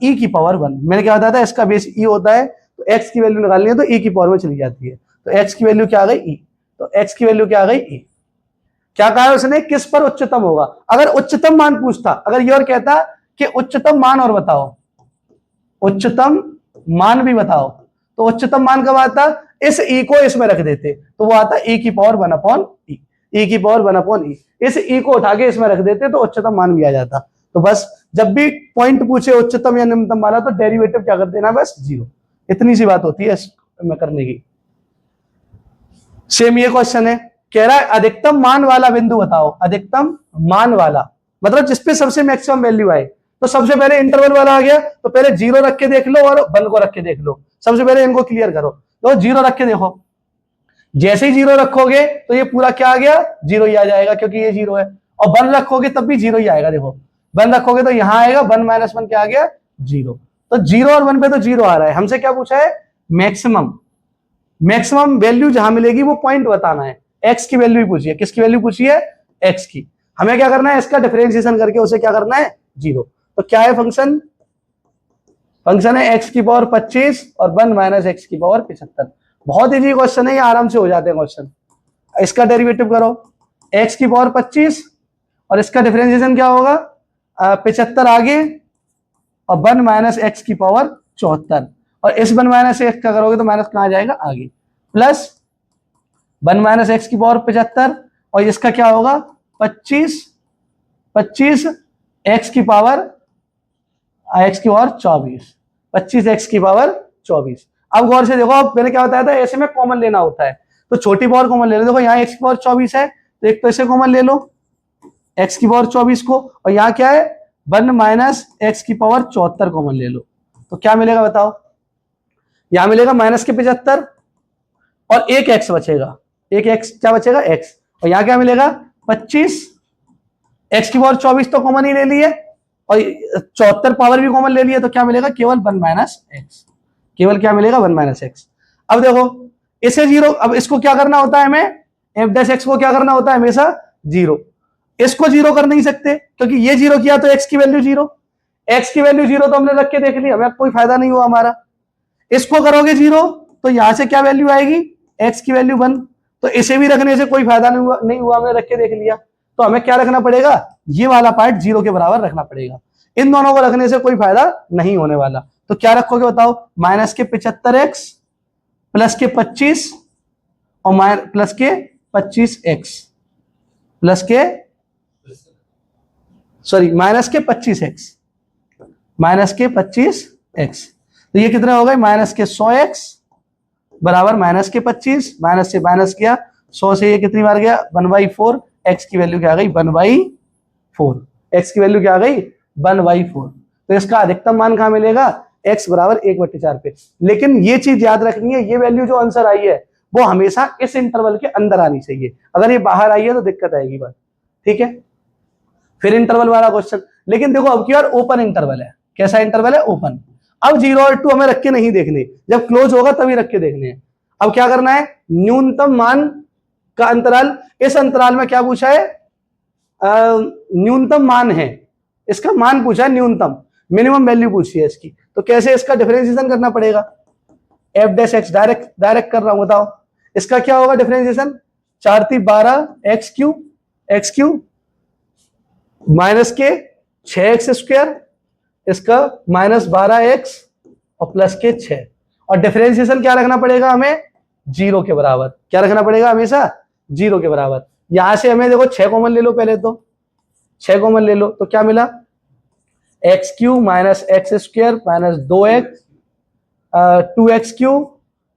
ई की पावर 1। मैंने क्या बताया था, इसका बेस ई होता है, तो एक्स की वैल्यू निकालनी है तो ई की पावर में चली जाती है। तो एक्स की वैल्यू क्या आ गई, ई। तो एक्स की वैल्यू क्या आ गई, ई। क्या कहा उसने, किस पर उच्चतम होगा। अगर उच्चतम मान पूछता, अगर ये और कहता कि उच्चतम मान और बताओ, उच्चतम मान भी बताओ, तो उच्चतम मान कब आता, इस ई को इसमें रख देते तो वो आता ई की पावर 1 अपॉन ई, ई की पावर 1 अपॉन ई। इस ई को उठा के इसमें रख देते तो उच्चतम मान भी आ जाता। तो बस जब भी पॉइंट पूछे उच्चतम या निम्नतम वाला तो डेरिवेटिव क्या कर देना, बस 0। इतनी सी बात होती है इसमें करने की। सेम ये क्वेश्चन है, कह रहा है अधिकतम मान वाला बिंदु बताओ। अधिकतम मान वाला मतलब जिसपे सबसे मैक्सिमम वैल्यू आए। तो सबसे पहले इंटरवल वाला आ गया, तो पहले 0 रख के देख लो और 1 को रख के देख लो। सबसे पहले इनको क्लियर करो, तो 0 रख के देखो। जैसे ही 0 रखोगे तो ये पूरा क्या आ गया, 0 ही आ जाएगा, क्योंकि ये 0 है। और 1 रखोगे तब भी 0 ही आएगा। देखो 1 रखोगे तो यहां आएगा 1 माइनस 1 क्या आ गया, 0। तो 0 और 1 पे तो 0 आ रहा है। हमसे क्या पूछा है, मैक्सिमम। मैक्सिमम वैल्यू जहां मिलेगी वो पॉइंट बताना है। एक्स की वैल्यू पूछी है, किसकी वैल्यू पूछी है, एक्स की। हमें क्या करना है, इसका डिफरेंशिएशन करके उसे क्या करना है, 0। तो क्या है फंक्शन, फंक्शन है एक्स की पावर 25 और 1 माइनस एक्स की पावर 75। बहुत इजी क्वेश्चन है, ये आराम से हो जाते हैं क्वेश्चन। इसका डेरिवेटिव करो, एक्स की पावर 25 और इसका डिफरेंशिएशन क्या होगा, 75 आगे और 1 माइनस एक्स की पावर 74। और इस 1 माइनस एक्स का करोगे तो माइनस कहां जाएगा, आगे, प्लस 1 माइनस एक्स की पावर 75 और इसका क्या होगा 25 एक्स की पावर 24, 25 एक्स की पावर 24। अब गौर से देखो, अब मैंने क्या बताया था, ऐसे में कॉमन लेना होता है। तो छोटी पावर कॉमन ले लो। देखो यहाँ एक्स की पावर 24 है तो एक तो इसे कॉमन ले लो, एक्स की पावर 24 को, और यहाँ क्या है 1 माइनस एक्स की पावर 74 कॉमन ले लो। तो क्या मिलेगा बताओ, यहां मिलेगा माइनस के 75 और एक एक्स बचेगा, एक एक्स क्या बचेगा, एक्स। और यहां क्या मिलेगा 25, एक्स की पावर 24 तो कॉमन ही ले लिए और 74 पावर भी कॉमन ले लिए, तो क्या मिलेगा, केवल 1 माइनस एक्स। केवल क्या मिलेगा, 1 माइनस एक्स। अब देखो इसे 0, अब इसको क्या करना होता है हमें, एफ डैश एक्स को क्या करना होता है हमेशा 0। इसको 0 कर नहीं सकते क्योंकि ये 0 किया तो एक्स की वैल्यू 0, एक्स की वैल्यू 0 तो हमने रख के देख ली, हमें कोई फायदा नहीं हुआ हमारा। इसको करोगे 0 तो यहां से क्या वैल्यू आएगी, एक्स की वैल्यू 1। तो इसे भी रखने से कोई फायदा नहीं हुआ, हमने रख के देख लिया। तो हमें क्या रखना पड़ेगा, ये वाला पार्ट 0 के बराबर रखना पड़ेगा। इन दोनों को रखने से कोई फायदा नहीं होने वाला। तो क्या रखोगे बताओ, माइनस के 75x प्लस के 25 और प्लस के 25x प्लस के माइनस के 25x, माइनस के 25x। तो ये कितना हो गए, माइनस के 100x बराबर माइनस के 25, माइनस से माइनस किया 100 से ये कितनी बार गया 1/4, x की वैल्यू क्या आ गई 1/4, x की वैल्यू क्या आ गई 1/4। तो इसका अधिकतम मान कहां मिलेगा, x बराबर 1/4 पे। लेकिन ये चीज याद रखनी है, ये वैल्यू जो आंसर आई है वो हमेशा इस इंटरवल के अंदर आनी चाहिए। अगर ये बाहर आई है तो दिक्कत आएगी बात, ठीक है। फिर इंटरवल वाला क्वेश्चन, लेकिन देखो अब की बार ओपन इंटरवल है। कैसा इंटरवल है, ओपन। अब 0 और 2 हमें रख के नहीं देखने, जब क्लोज होगा तभी रख के देखने हैं। अब क्या करना है, न्यूनतम मान का अंतराल, इस अंतराल में क्या पूछा है, न्यूनतम मान है, इसका मान पूछा है न्यूनतम, मिनिमम वैल्यू पूछी है इसकी। तो कैसे इसका डिफरेंशिएशन करना पड़ेगा, एफ डैश एक्स डायरेक्ट कर रहा हूं, बताओ इसका क्या होगा डिफरेंशिएशन, 4 × 3 = 12 एक्स क्यूब माइनस के 6x², इसका -12x और प्लस के 6, और डिफरेंशिएशन क्या रखना पड़ेगा हमें, 0 के बराबर। क्या रखना पड़ेगा हमेशा, 0 के बराबर। यहां से हमें देखो 6 कॉमन ले लो, पहले तो 6 कॉमन ले लो, तो क्या मिला, x³ - x² - 2x 2x³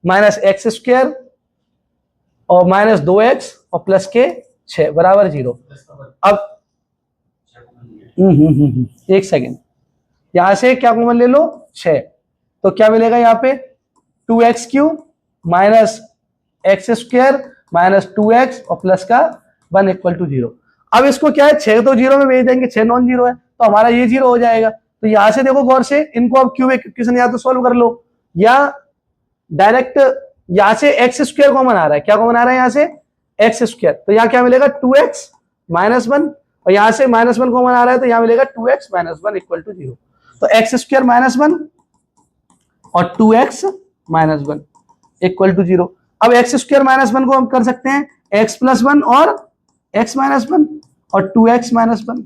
- x² और -2x और प्लस के 6 बराबर 0। अब एक सेकेंड, यहां से क्या कॉमन ले लो, 6, तो क्या मिलेगा यहाँ पे, 2x³ - x² - 2x और प्लस का 1 = 0। अब इसको क्या है, 6 तो 0 में भेज देंगे, 6 नॉन जीरो है, तो हमारा ये 0 हो जाएगा। तो यहां से देखो गौर से, इनको अब क्यूब इक्वेशन या तो सोल्व कर लो, या डायरेक्ट यहां से x² कॉमन आ रहा है। क्या कॉमन आ रहा है यहाँ से, x², तो यहाँ क्या मिलेगा, 2x - 1, और यहां से -1 कॉमन आ रहा है, तो यहाँ मिलेगा 2x - 1 = 0। तो x² - 1 और 2x - 1 = 0। अब x² - 1 को हम कर सकते हैं x + 1 और x - 1 और 2x - 1।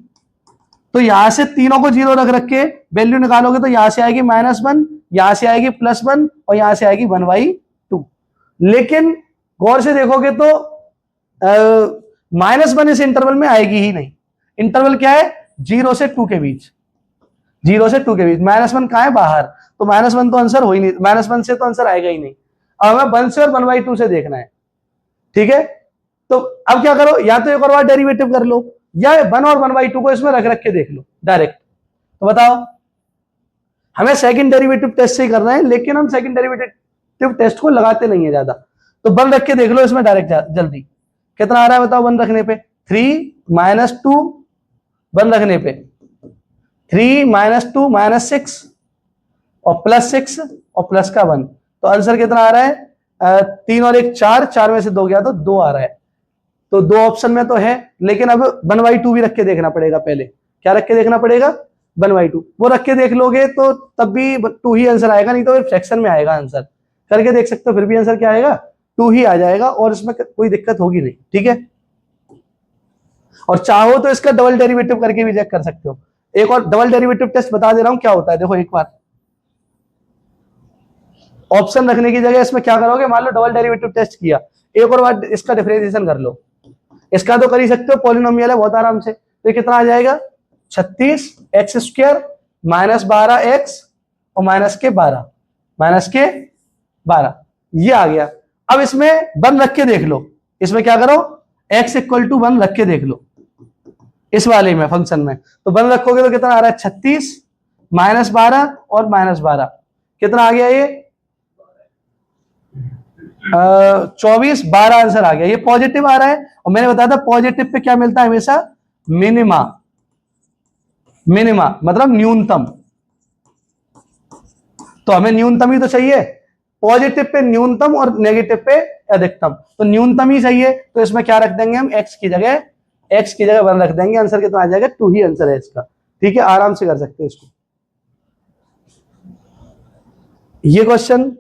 तो यहां से तीनों को 0 रख के वैल्यू निकालोगे, तो यहां से आएगी -1, यहां से आएगी +1 और यहां से आएगी 1/2। लेकिन गौर से देखोगे तो -1 इस इंटरवल में आएगी ही नहीं। इंटरवल क्या है, 0 से 2 के बीच, 0 से 2 के बीच। -1 कहां है, बाहर, तो -1 तो आंसर हो ही नहीं, -1 से तो आंसर आएगा ही नहीं। अब हमें 1 से और 1/2 से देखना है, ठीक है। तो अब क्या करो, या तो एक और बार डेरिवेटिव कर लो, या 1 और 1/2 को इसमें रख के देख लो डायरेक्ट। तो बताओ, हमें सेकंड डेरिवेटिव टेस्ट से ही करना है, लेकिन हम सेकंड डेरिवेटिव टेस्ट को लगाते नहीं है ज्यादा। तो 1 रख के देख लो इसमें डायरेक्ट, जल्दी कितना आ रहा है बताओ। 1 रखने पे 3 - 2, 1 रखने पे 3 - 2 - 6 और +6 और प्लस का 1, तो आंसर कितना आ रहा है, 3 और 1 4, 4 में से 2 गया तो 2 आ रहा है। तो 2 ऑप्शन में तो है, लेकिन अब 1/2 भी रख के देखना पड़ेगा। पहले क्या रख के देखना पड़ेगा, 1/2। वो रख के देख लोगे तो तब भी 2 ही आंसर आएगा, नहीं तो फिर फ्रैक्शन में आएगा आंसर। करके देख सकते हो, फिर भी आंसर क्या आएगा, 2 ही आ जाएगा, और इसमें कोई दिक्कत होगी नहीं, ठीक है। और चाहो तो इसका डबल डेरिवेटिव करके भी चेक कर सकते हो। एक और डबल डेरिवेटिव टेस्ट बता दे रहा हूं क्या होता है, देखो एक बार। ऑप्शन रखने की जगह इसमें क्या करोगे, मान लो डबल डेरिवेटिव टेस्ट किया, एक और बार इसका डिफरेंशिएशन कर लो। इसका तो कर ही सकते हो, पॉलिनोमियल है बहुत आराम से। तो कितना आ जाएगा, 36 x² - 12x और -12 ये आ गया। अब इसमें 1 रख के देख लो, इसमें क्या करो, x = 1 रख के देख लो इस वाले में, फंक्शन में। तो 1 रखोगे तो कितना आ रहा है, 36 - 12 और -12 कितना आ गया, ये 24, 12 आंसर आ गया। ये पॉजिटिव आ रहा है, और मैंने बताया था पॉजिटिव पे क्या मिलता है हमेशा, मिनिमा। मिनिमा मतलब न्यूनतम, तो हमें न्यूनतम ही तो चाहिए। पॉजिटिव पे न्यूनतम और नेगेटिव पे अधिकतम, तो न्यूनतम ही चाहिए। तो इसमें क्या रख देंगे हम, x की जगह 1 रख देंगे। आंसर कितना आ जाएगा, 2 ही आंसर है इसका, ठीक है। आराम से कर सकते हैं इसको। ये क्वेश्चन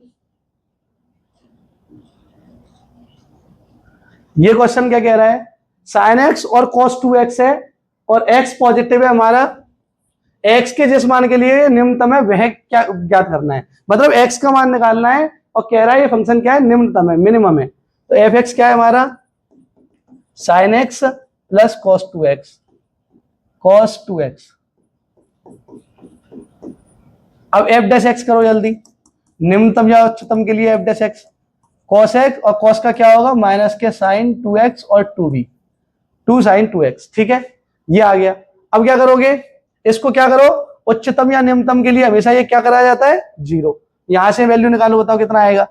क्या कह रहा है, sin x और cos 2x है, और x पॉजिटिव है हमारा। x के जिस मान के लिए निम्नतम है वह क्या ज्ञात करना है, मतलब x का मान निकालना है, और कह रहा है ये फंक्शन क्या है, निम्नतम है, मिनिमम है। तो f(x) क्या है हमारा, sin x + cos 2x। अब f'(x) करो जल्दी, निम्नतम या उच्चतम के लिए f'(x), cos x और cos का क्या होगा, माइनस के sin 2x और 2b, 2 sin 2x, ठीक है। ये आ गया। अब क्या करोगे, इसको क्या करो, उच्चतम या निम्नतम के लिए हमेशा ये क्या कराया जाता है, 0। यहां से वैल्यू निकालो, बताओ कितना आएगा।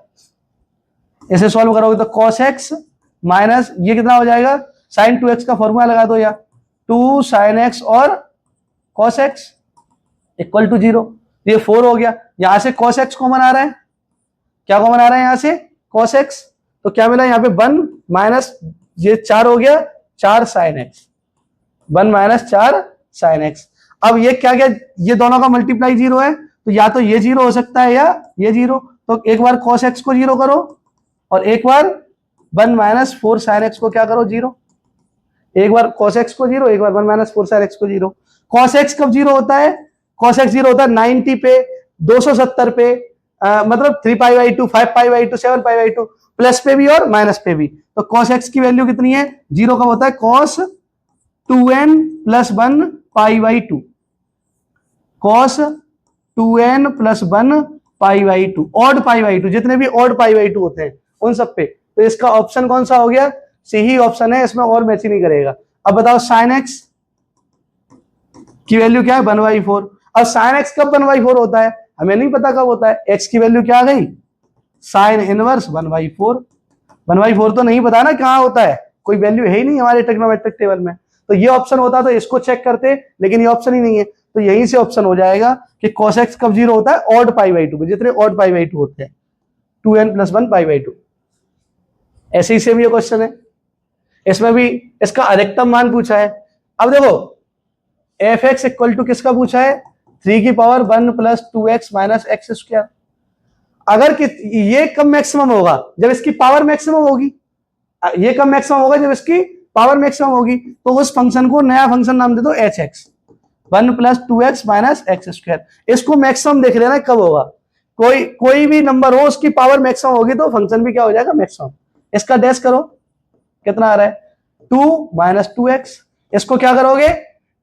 इसे सॉल्व करोगे तो cos x माइनस ये कितना हो जाएगा, sin 2x का फॉर्मूला लगा दो, या 2 sin x और cos x = 0। ये 4 हो गया। यहां से cos x कॉमन आ रहा है, क्या कॉमन आ रहा है यहां से, cos x, तो क्या मिला यहाँ पे 1 माइनस ये 4 हो गया, 4 sin x, 1 - 4 sin x। अब ये क्या क्या, ये दोनों का मल्टीप्लाई 0 है, तो या तो ये 0 हो सकता है या ये 0। तो एक बार cos x को 0 करो, और एक बार 1 - 4 sin x को क्या करो, 0। एक बार cos x को 0, एक बार 1 - 4 sin x को 0। cos x कब जीरो होता है? cos x जीरो होता है 90 पे, 270 पे, मतलब 3π/2, 5π/2, 7π/2, प्लस पे भी और माइनस पे भी। तो cos x की वैल्यू कितनी है? जीरो कब होता है? cos 2n + 1 π/2, cos 2n + 1 π/2, odd π/2, जितने भी ऑड π/2 होते हैं उन सब पे। तो इसका ऑप्शन कौन सा हो गया? सी ही ऑप्शन है, इसमें और मैच ही नहीं करेगा। अब बताओ sin x की वैल्यू क्या है? 1/4। अब sin x कब 1/4 होता है? हमें नहीं पता कब होता है। x की वैल्यू क्या आ गई? sin inverse 1/4। 1/4 तो नहीं पता ना कहां होता है, कोई वैल्यू है ही नहीं हमारे ट्रिग्नोमेट्रिक टेबल में। तो ये ऑप्शन होता तो इसको चेक करते, लेकिन ये ऑप्शन ही नहीं है। तो यहीं से ऑप्शन हो जाएगा कि cos x कब जीरो होता है? ऑड π/2 पे, जितने ऑड π/2 होते हैं, 2n + 1 π/2। ऐसे ही सेम ये क्वेश्चन है, इसमें भी इसका अधिकतम मान पूछा है। अब देखो f(x) = किसका पूछा है? 3⁻1 + 2x - x²। अगर ये कब मैक्सिमम होगा? जब इसकी पावर मैक्सिमम होगी। ये कब मैक्सिमम होगा? जब इसकी पावर मैक्सिमम होगी। तो उस फंक्शन को नया फंक्शन नाम दे दो hx, 1 + 2x - x²। इसको मैक्सिमम देख लेना कब होगा। कोई भी नंबर हो उसकी पावर मैक्सिमम होगी तो फंक्शन भी क्या हो जाएगा? मैक्सिमम। इसका डैश करो, कितना आ रहा है? 2 - 2x। इसको क्या करोगे?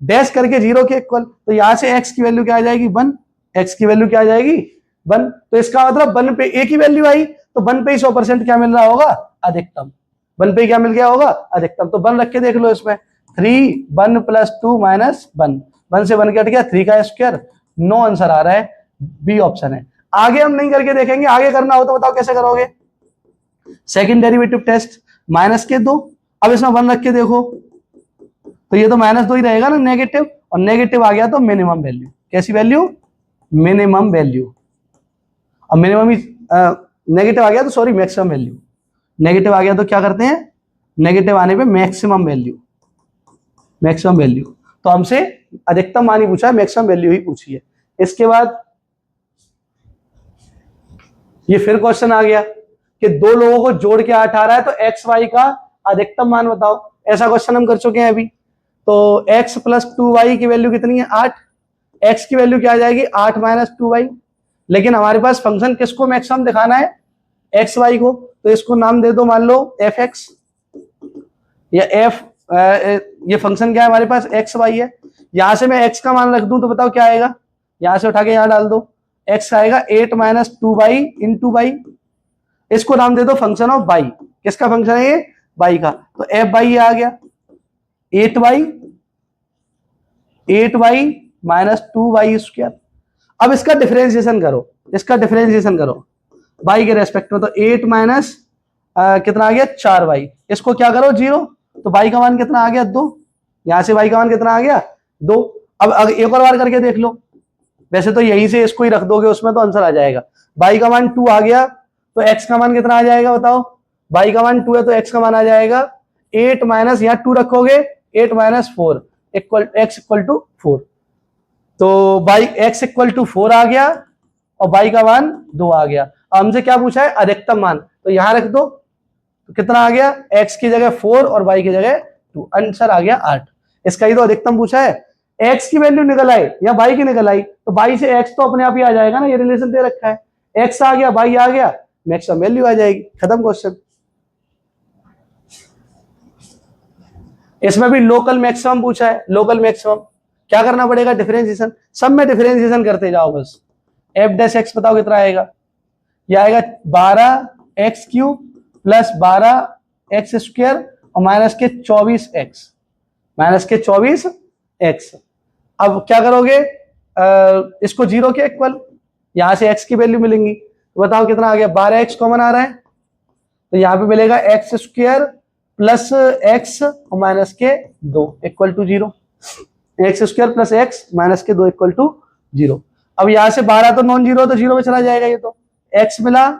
डैश करके 0 के इक्वल। तो यहां से x की वैल्यू क्या आ जाएगी? 1। x की वैल्यू क्या आ जाएगी? 1। तो इसका मतलब 1 पे एक ही वैल्यू आई, तो 1 पे ही 100% क्या मिल रहा होगा? अधिकतम। 1 पे क्या मिल गया होगा? अधिकतम। तो 1 रख के देख लो इसमें। 3 1 + 2 - 1, 1 से 1 कट गया, 3 का स्क्वायर। नो आंसर आ रहा है, बी ऑप्शन है। आगे हम नहीं करके देखेंगे, आगे करना हो तो बताओ कैसे करोगे? Second derivative test, -2। अब इसमें 1 रख के देखो, तो ये तो -2 ही रहेगा ना, नेगेटिव। और नेगेटिव आ गया तो मिनिमम वैल्यू। कैसी वैल्यू? Minimum value. और मिनिमम ही नेगेटिव आ गया तो सॉरी मैक्सिमम वैल्यू। नेगेटिव आ गया तो क्या करते हैं? नेगेटिव आने पे मैक्सिमम वैल्यू। मैक्सिमम वैल्यू तो हमसे अधिकतम मान ही पूछा है, मैक्सिमम वैल्यू ही पूछी है। इसके बाद ये फिर क्वेश्चन आ गया कि दो लोगों को जोड़ के 8 आ रहा है, तो एक्स वाई का अधिकतम मान बताओ। ऐसा क्वेश्चन हम कर चुके हैं अभी। तो x + 2y की वैल्यू कितनी है? 8। x की वैल्यू क्या आ जाएगी? 8 - 2y। लेकिन हमारे पास फंक्शन किसको मैक्सिमम दिखाना है? एक्स वाई को। तो इसको नाम दे दो, मान लो f(x) या f। ये फंक्शन क्या है हमारे पास? एक्स वाई है। यहां से मैं x का मान रख दूं तो बताओ क्या आएगा? यहां से उठा के यहां डाल दो, x आएगा 8 - 2y × y। इसको नाम दे दो फंक्शन ऑफ y। किसका फंक्शन है ये? y का। तो f(y) आ गया 8y - 2y²। अब इसका डिफरेंशिएशन करो, इसका डिफरेंशिएशन करो y के रेस्पेक्ट में। तो 8 माइनस कितना आ गया? 4y। इसको क्या करो? 0। तो y का मान कितना आ गया? 2। यहां से y का मान कितना आ गया? 2। अब एक और बार करके देख लो। वैसे तो यहीं से इसको ही रख दोगे उसमें तो आंसर आ जाएगा। y का मान 2 आ गया, तो x का मान कितना आ जाएगा बताओ? y का मान 2 है तो x का मान आ जाएगा 8 माइनस, यहाँ 2 रखोगे 8 - 4 इक्वल x = 4। तो x = 4 आ गया और y का मान 2 आ गया। हमसे क्या पूछा है? अधिकतम मान। तो यहां रख दो, तो कितना आ गया? x की जगह 4 और y की जगह 2। आंसर आ गया 8। इसका ही तो अधिकतम पूछा है। x की वैल्यू निकल आई या y की निकल आई, तो y से x तो अपने आप ही आ जाएगा ना, ये रिलेशन दे रखा है। x आ गया, y आ गया, मैक्सिमम वैल्यू आ जाएगी। खत्म क्वेश्चन। इसमें भी लोकल मैक्सिमम पूछा है। लोकल मैक्सिमम क्या करना पड़ेगा? डिफरेंशिएशन। सब में डिफरेंशिएशन करते जाओ बस। f(x) बताओ कितना आएगा? ये आएगा 12x³ + 12x² और -24x। अब क्या करोगे? इसको 0 के इक्वल, यहां से x की वैल्यू मिलेंगी। तो बताओ कितना आ गया? 12x कॉमन आ रहा है, तो यहां पे मिलेगा x² + x और -2 = 0। x² + x -2 = 0। अब यहां से 12 तो नॉन जीरो, तो 0 में चला जाएगा। ये तो x मिला,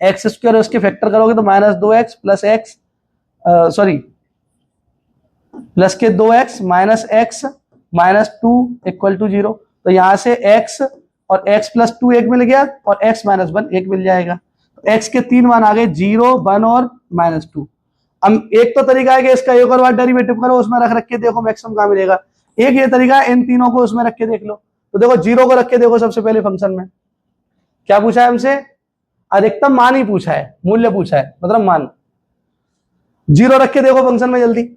x² उसके फैक्टर करोगे तो -2x + x प्लस के 2x - x -2 = 0। तो यहां से x और x + 2 1 मिल गया और x - 1 1 मिल जाएगा। तो x के 3 मान आ गए, 0 1 और -2। अब एक तो तरीका है कि इसका एक और बार डेरिवेटिव करो, उसमें रख के देखो मैक्सिमम कहां मिलेगा। एक ये तरीका है, इन तीनों को उसमें रख के देख लो। तो देखो जीरो को रख के देखो सबसे पहले फंक्शन में, क्या पूछा है हमसे, अधिकतम मान ही पूछा है, मूल्य पूछा है, मतलब मान। जीरो रख के देखो फंक्शन में जल्दी,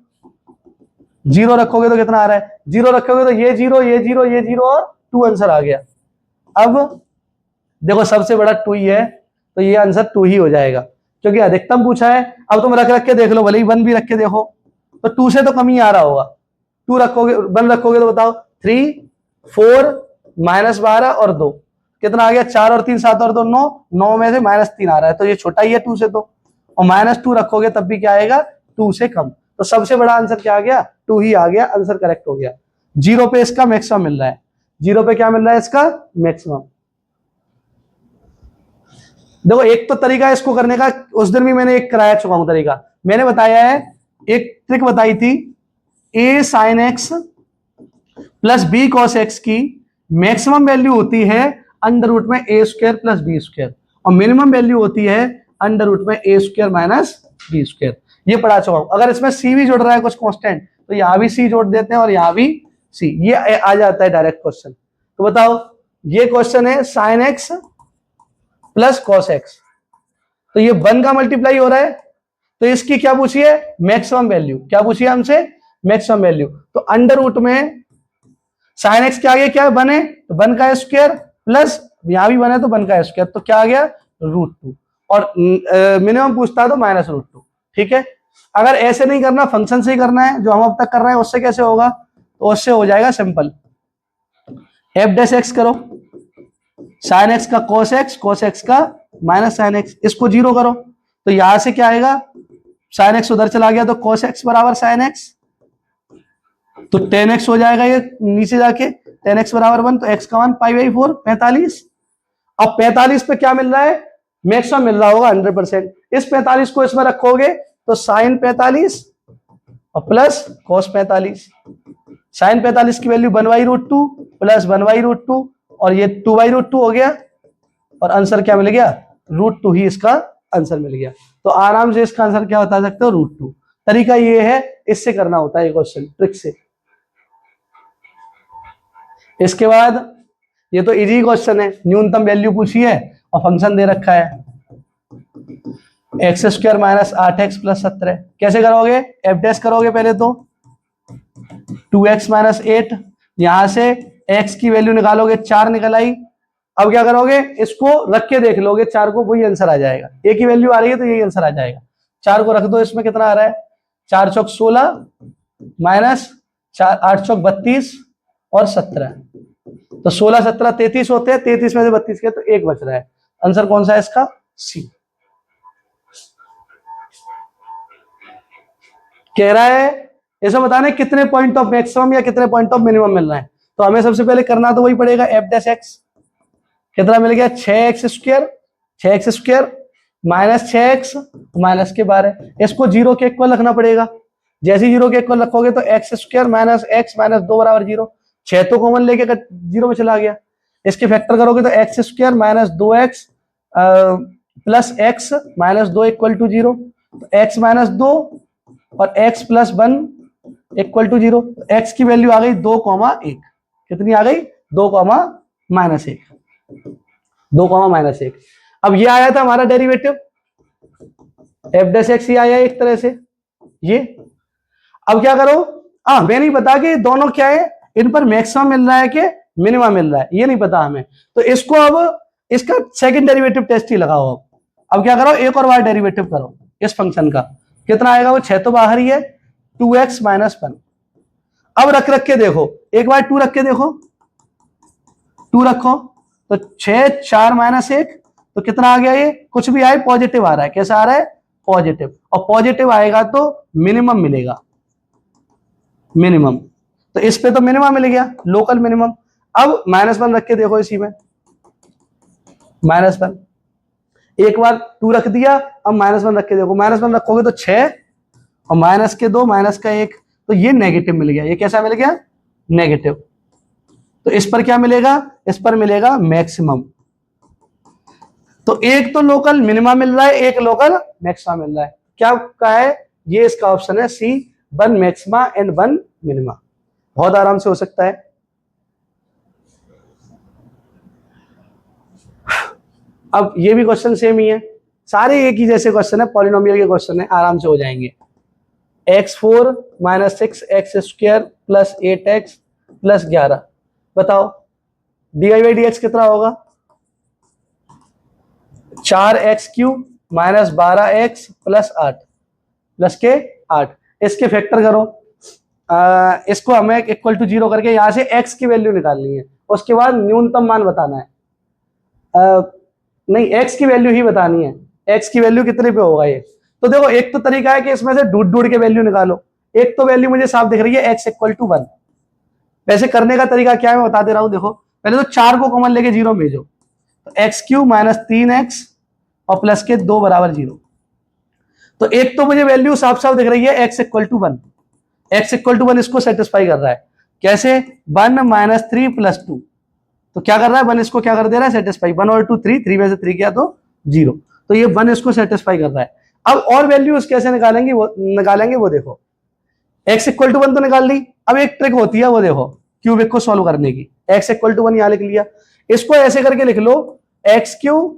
जीरो रखोगे तो कितना आ रहा है, जीरो रखोगे तो ये जीरो ये जीरो ये जीरो और 2 आंसर आ गया। अब देखो सबसे बड़ा 2 ही है, तो ये आंसर 2 ही हो जाएगा क्योंकि अधिकतम पूछा है। अब तुम रख रख के देख लो, भले ही 1 भी रख के देखो तो 2 से तो कम ही आ रहा होगा। 2 रखोगे 1 रखोगे तो बताओ 3 4 -12 और 2 कितना आ गया, 4 और 3 7 और 2 9, 9 में से -3 आ रहा है, तो ये छोटा ही है 2 से तो। और -2 रखोगे तब भी क्या आएगा, 2 से कम। तो सबसे बड़ा आंसर क्या आ गया, 2 ही आ गया, आंसर करेक्ट हो गया। जीरो पे इसका मैक्सिमम मिल रहा है, जीरो पे क्या मिल रहा है इसका मैक्सिमम। देखो एक तो तरीका है इसको करने का, उस दिन भी मैंने एक कराया चुका हूं तरीका, मैंने बताया है, एक ट्रिक बताई थी, a sin x plus b cos x की मैक्सिमम वैल्यू होती है अंडर रूट में a square plus b square, और मिनिमम वैल्यू होती है अंडर रूट में a square minus b square. ये पढ़ा चुका हूं। अगर इसमें c भी जुड़ रहा है कुछ कांस्टेंट तो यहां भी c जोड़ देते हैं और यहां भी c, ये आ जाता है डायरेक्ट क्वेश्चन। तो बताओ ये क्वेश्चन है sin x plus cos x, तो ये 1 का मल्टीप्लाई हो रहा है, तो इसकी क्या पूछी है, मैक्सिमम वैल्यू। क्या पूछी है हमसे, मैक्सिमम वैल्यू। तो अंडर रूट में साइन एक्स के आगे क्या है, 1 है, तो 1 का स्क्वायर प्लस यहां भी 1 है तो 1 का स्क्वायर, तो क्या आ गया √2, और मिनिमम पूछता है तो -√2। ठीक है, अगर ऐसे नहीं करना, फंक्शन से ही करना है जो हम अब तक कर रहे हैं, उससे कैसे होगा, तो उससे हो जाएगा सिंपल, f' करो, साइन एक्स का cos x का माइनस साइन एक्स, इसको 0 करो, तो यहां से क्या आएगा, साइन एक्स उधर चला गया तो cos x बराबर साइन एक्स, तो tan x हो जाएगा ये नीचे जाके, tan x बराबर 1, तो x का मान π/4 45। अब 45 पे क्या मिल रहा है, मैक्सिमम मिल रहा होगा 100%। इस 45 को इसमें रखोगे तो साइन 45 और प्लस cos 45, साइन 45 की वैल्यू 1/√2 प्लस 1/√2 और ये 2/√2 हो गया, और आंसर क्या मिल गया, √2 ही इसका आंसर मिल गया। तो आराम से इसका आंसर क्या बता सकते हो, √2। तरीका ये है, इससे करना होता है ये क्वेश्चन, ट्रिक से। इसके बाद ये तो इजी क्वेश्चन है, न्यूनतम वैल्यू पूछी है और फंक्शन दे रखा है x² माइनस 8x प्लस 17। कैसे करोगे, f' करोगे पहले तो 2x माइनस 8, यहां से x की वैल्यू निकालोगे 4 निकल आई। अब क्या करोगे, इसको रख के देख लोगे 4 को, वही आंसर आ जाएगा, a की वैल्यू आ रही है तो यही आंसर आ जाएगा। 4 को रख दो, इसमें कितना आ रहा है, 4 चौक 16 माइनस 8 चौक 32 और 17, तो 16 17 33 होते हैं, 33 में से 32 के तो 1 बच रहा है। आंसर कौन सा है इसका, सी। कह रहा है ऐसा बताने कितने पॉइंट ऑफ मैक्सिमम या कितने पॉइंट ऑफ मिनिमम मिल रहा है, तो हमें सबसे पहले करना तो वही पड़ेगा, f' कितना मिल गया, 6x² माइनस 6x माइनस के 12, इसको 0 के इक्वल रखना पड़ेगा। जैसे 0 के इक्वल रखोगे तो x² माइनस x माइनस 2 बराबर 0, 6 तो कॉमन लेके 0 में चला गया। इसके फैक्टर करोगे तो x² minus 2x plus x minus 2 equal to 0, x minus 2 और x plus 1 equal to 0, x की वैल्यू आ गई 2,1, कितनी आ गई, 2,-1, 2,-1। अब ये आया था हमारा डेरिवेटिव, f' ही आया एक तरह से ये। अब क्या करो, मैं नहीं पता कि दोनों क्या है, इन पर मैक्सिमम मिल रहा है कि मिनिमम मिल रहा है, ये नहीं पता हमें, तो इसको अब इसका सेकंड डेरिवेटिव टेस्ट ही लगाओ। अब क्या करो, एक और बार डेरिवेटिव करो इस फंक्शन का, कितना आएगा, वो 6 तो बाहर ही है, 2x माइनस 1। अब रख के देखो, एक बार 2 रख के देखो, 2 रखो तो 6 4 माइनस 1, तो कितना आ गया, ये कुछ भी आए पॉजिटिव आ रहा है, कैसा आ रहा है, पॉजिटिव, और पॉजिटिव आएगा तो मिनिमम मिलेगा, मिनिमम, तो इस पे तो मिनिमम मिल गया, लोकल मिनिमम। अब -1 रख के देखो इसी में, -1, एक बार 2 रख दिया, अब -1 रख के देखो, -1 रखोगे तो 6 और माइनस के 2 माइनस का 1, तो ये नेगेटिव मिल गया, ये कैसा मिल गया, नेगेटिव। तो इस पर क्या मिलेगा, इस पर मिलेगा मैक्सिमम। तो एक तो लोकल मिनिमा मिल रहा है, एक लोकल मैक्सिमा मिल रहा है, क्या कहा है, ये इसका ऑप्शन है सी, 1 मैक्सिमा एंड 1 मिनिमा। बहुत आराम से हो सकता है। अब ये भी क्वेश्चन सेम ही है, सारे एक ही जैसे क्वेश्चन है, पॉलिनोमियल के क्वेश्चन है, आराम से हो जाएंगे। x4 minus 6x square plus 8x plus 11, बताओ dy/dx कितना होगा? 4x³ minus 12x plus 8 plus के 8। इसके फैक्टर करो, इसको हमें इक्वल टू 0 करके यहां से x की वैल्यू निकालनी है, उसके बाद न्यूनतम मान बताना है। नहीं, x की वैल्यू ही बतानी है, x की वैल्यू कितने पे होगा ये। तो देखो एक तो तरीका है कि इसमें से ढूंढ ढूंढ के वैल्यू निकालो, एक तो वैल्यू मुझे साफ दिख रही है x इक्वल टू 1। वैसे करने का तरीका क्या है मैं बता दे रहा हूं, देखो पहले तो 4 को कॉमन लेके 0 भेजो, तो x³ माइनस 3x और प्लस के 2 बराबर 0। तो एक तो मुझे वैल्यू साफ साफ दिख रही है x equal to 1, x equal to 1 इसको सेटिस्फाई कर रहा है। कैसे? 1 माइनस 3 प्लस 2, तो क्या कर रहा है 1 इसको क्या कर दे रहा है सेटिस्फाई, 1 और 2 3, 3 में से 3 किया तो 0, तो ये 1 इसको सेटिस्फाई कर रहा है। अब और वैल्यूज कैसे निकालेंगे वो देखो, x इक्वल टू 1 तो निकाल ली, अब एक ट्रिक होती है वो देखो क्यूबिक को सॉल्व करने की। x इक्वल टू 1 यहां लिख लिया, इसको ऐसे करके लिख लो x³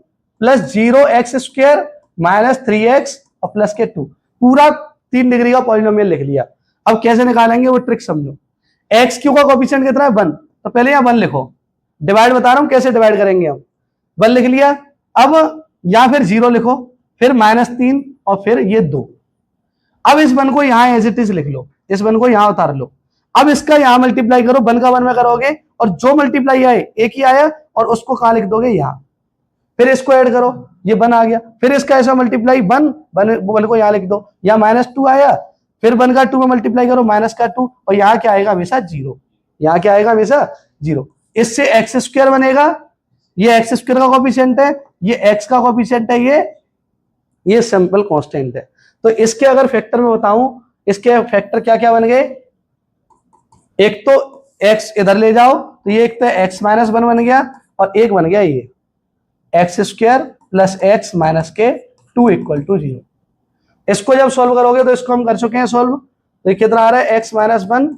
plus 0x square minus 3x और प्लस के 2, पूरा 3 डिग्री का पॉलिनोमियल लिख लिया। अब कैसे निकालेंगे वो ट्रिक समझो। x³ का कोएफिशिएंट कितना है 1, तो पहले यहां 1 लिखो, डिवाइड बता रहा हूं कैसे डिवाइड करेंगे हम। 1 लिख लिया, अब या फिर 0 लिखो, फिर -3 और फिर ये 2। अब इस 1 को यहां एज इट इज लिख लो, इस 1 को यहां उतार लो। अब इसका यहां मल्टीप्लाई करो, 1 का 1 में करोगे और जो मल्टीप्लाई आए एक ही आया और उसको कहां लिख दोगे यहां, फिर इसको ऐड करो, ये 1 आ गया, फिर इसका ऐसा मल्टीप्लाई 1 को यहां लिख दो, यहां -2 आया, फिर 1 का 2 में मल्टीप्लाई करो माइनस का 2, और यहां क्या आएगा हमेशा 0, यहां क्या आएगा हमेशा 0। इससे x स्क्वायर बनेगा, ये x स्क्वायर का कोएफिशिएंट है, ये x का कोएफिशिएंट है, ये सिंपल कांस्टेंट है। तो इसके अगर फैक्टर में बताऊं, इसके फैक्टर क्या क्या बन गए, एक तो x इधर ले जाओ तो ये एक तो x माइनस 1 बन गया, और एक बन गया ये x square plus x minus के 2 इक्वल टू 0। इसको जब सॉल्व करोगे तो इसको हम कर चुके हैं सॉल्व, तो कितना आ रहा है x माइनस 1,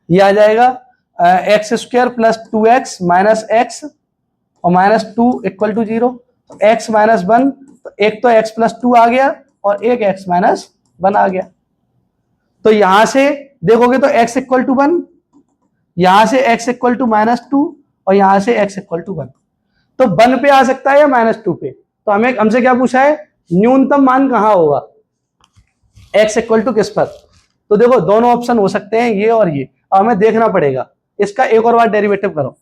ये आ जाएगा x square plus 2x minus x और minus 2 equal to 0, x minus 1, तो एक तो x प्लस 2 आ गया और एक x माइनस 1 आ गया। तो यहां से देखोगे तो x इक्वल टू 1, यहां से x इक्वल टू -2 और यहां से x इक्वल टू 1, तो 1 पे आ सकता है या -2 पे। तो हमें हमसे क्या पूछा है, न्यूनतम मान कहां होगा, x इक्वल टू किस पर। तो देखो दोनों ऑप्शन हो सकते हैं, ये और ये, हमें देखना पड़ेगा। इसका एक और बार डेरिवेटिव करो,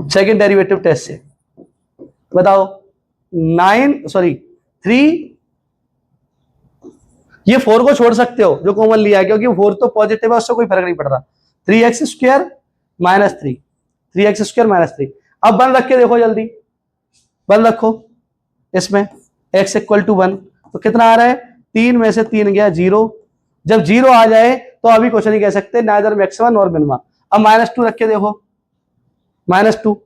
सेकंड डेरिवेटिव टेस्ट से बताओ। 3, ये 4 को छोड़ सकते हो जो कॉमन लिया है, क्योंकि 4 तो पॉजिटिव है, उससे कोई फर्क नहीं पड़ रहा। 3x square minus 3, 3x square minus 3। अब 1 रख के देखो जल्दी, 1 रखो इसमें, x इक्वल टू 1, तो कितना आ रहा है, 3 में से 3 गया 0। जब 0 आ जाए तो अभी कुछ नहीं कह सकते, नाइदर मैक्सिमम नॉर मिनिमम। अब -2 रख के देखो, -2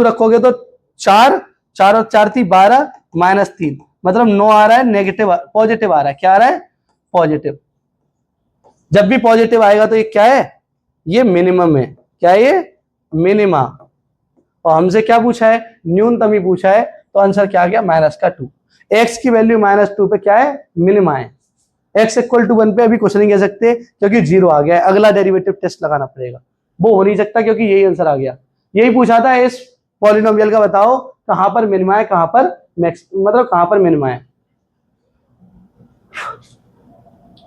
रखोगे तो 4 और 4 थी 12, -3 मतलब 9 आ रहा है, नेगेटिव पॉजिटिव आ रहा है, क्या आ रहा है पॉजिटिव। जब भी पॉजिटिव आएगा तो ये क्या है, ये मिनिमम है, क्या है ये मिनिमा। और हमसे क्या पूछा है, न्यूनतम ही पूछा है, तो आंसर क्या आ गया -2। x की वैल्यू -2 पे क्या है, मिनिमा है। x इक्वल टू 1 पे अभी कुछ नहीं कह सकते क्योंकि 0 आ गया है, अगला डेरिवेटिव टेस्ट लगाना पड़ेगा, वो हो नहीं सकता क्योंकि यही आंसर आ गया। यही पूछा था इस पॉलिनोमियल का, बताओ कहां पर मिनिमा है, कहां पर मैक्स, मतलब कहां पर मिनिमा है।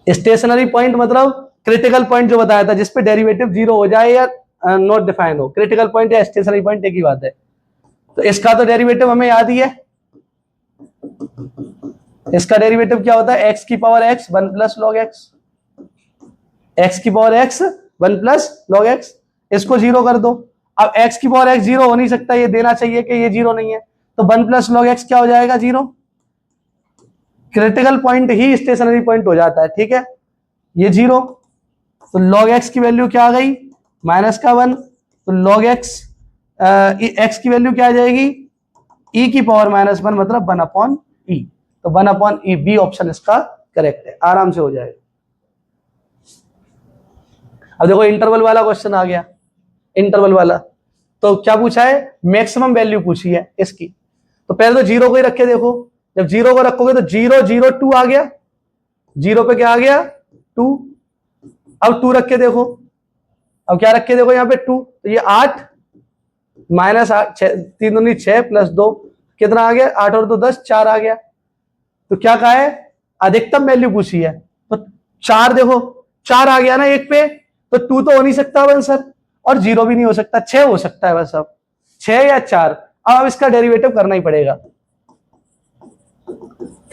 स्टेशनरी पॉइंट मतलब क्रिटिकल पॉइंट जो बताया था, जिसपे डेरिवेटिव 0 हो जाए या नॉट डिफाइंड हो, क्रिटिकल पॉइंट या स्टेशनरी पॉइंट एक ही बात है। तो इसका तो डेरिवेटिव हमें याद ही है, इसका डेरिवेटिव क्या होता है, x की power x 1 plus log x, x की power x 1 plus log x, इसको 0 कर दो। अब x की पावर x 0 हो नहीं सकता, ये देना चाहिए कि ये 0 नहीं है, तो 1 प्लस लॉग x क्या हो जाएगा 0। क्रिटिकल पॉइंट ही स्टेशनरी पॉइंट हो जाता है, ठीक है, ये 0, तो लॉग x की वैल्यू क्या आ गई -1, तो लॉग x x की वैल्यू क्या आ जाएगी, e की पावर -1 मतलब 1/e, तो 1/e, बी ऑप्शन इसका करेक्ट है, आराम से हो जाएगा। अब देखो इंटरवल वाला क्वेश्चन आ गया, इंटरवल वाला तो क्या पूछा है, मैक्सिमम वैल्यू पूछी है इसकी। तो पहले तो जीरो को ही रख के देखो, जब जीरो को रखोगे तो 0 0 2 आ गया, जीरो पे क्या आ गया 2। अब 2 रख के देखो, अब क्या रख के देखो यहाँ पे 2, तो ये 8 माइनस 8, 3 दूनी 6 प्लस 2 कितना आ गया, 8 और 2 10, 4 आ गया। तो क्या कहा है, अधिकतम वैल्यू पूछी है, तो 4 देखो 4 आ गया ना एक पे, तो 2 तो हो नहीं सकता आंसर, और 0 भी नहीं हो सकता, 6 हो सकता है बस। अब 6 या 4, अब इसका डेरिवेटिव करना ही पड़ेगा।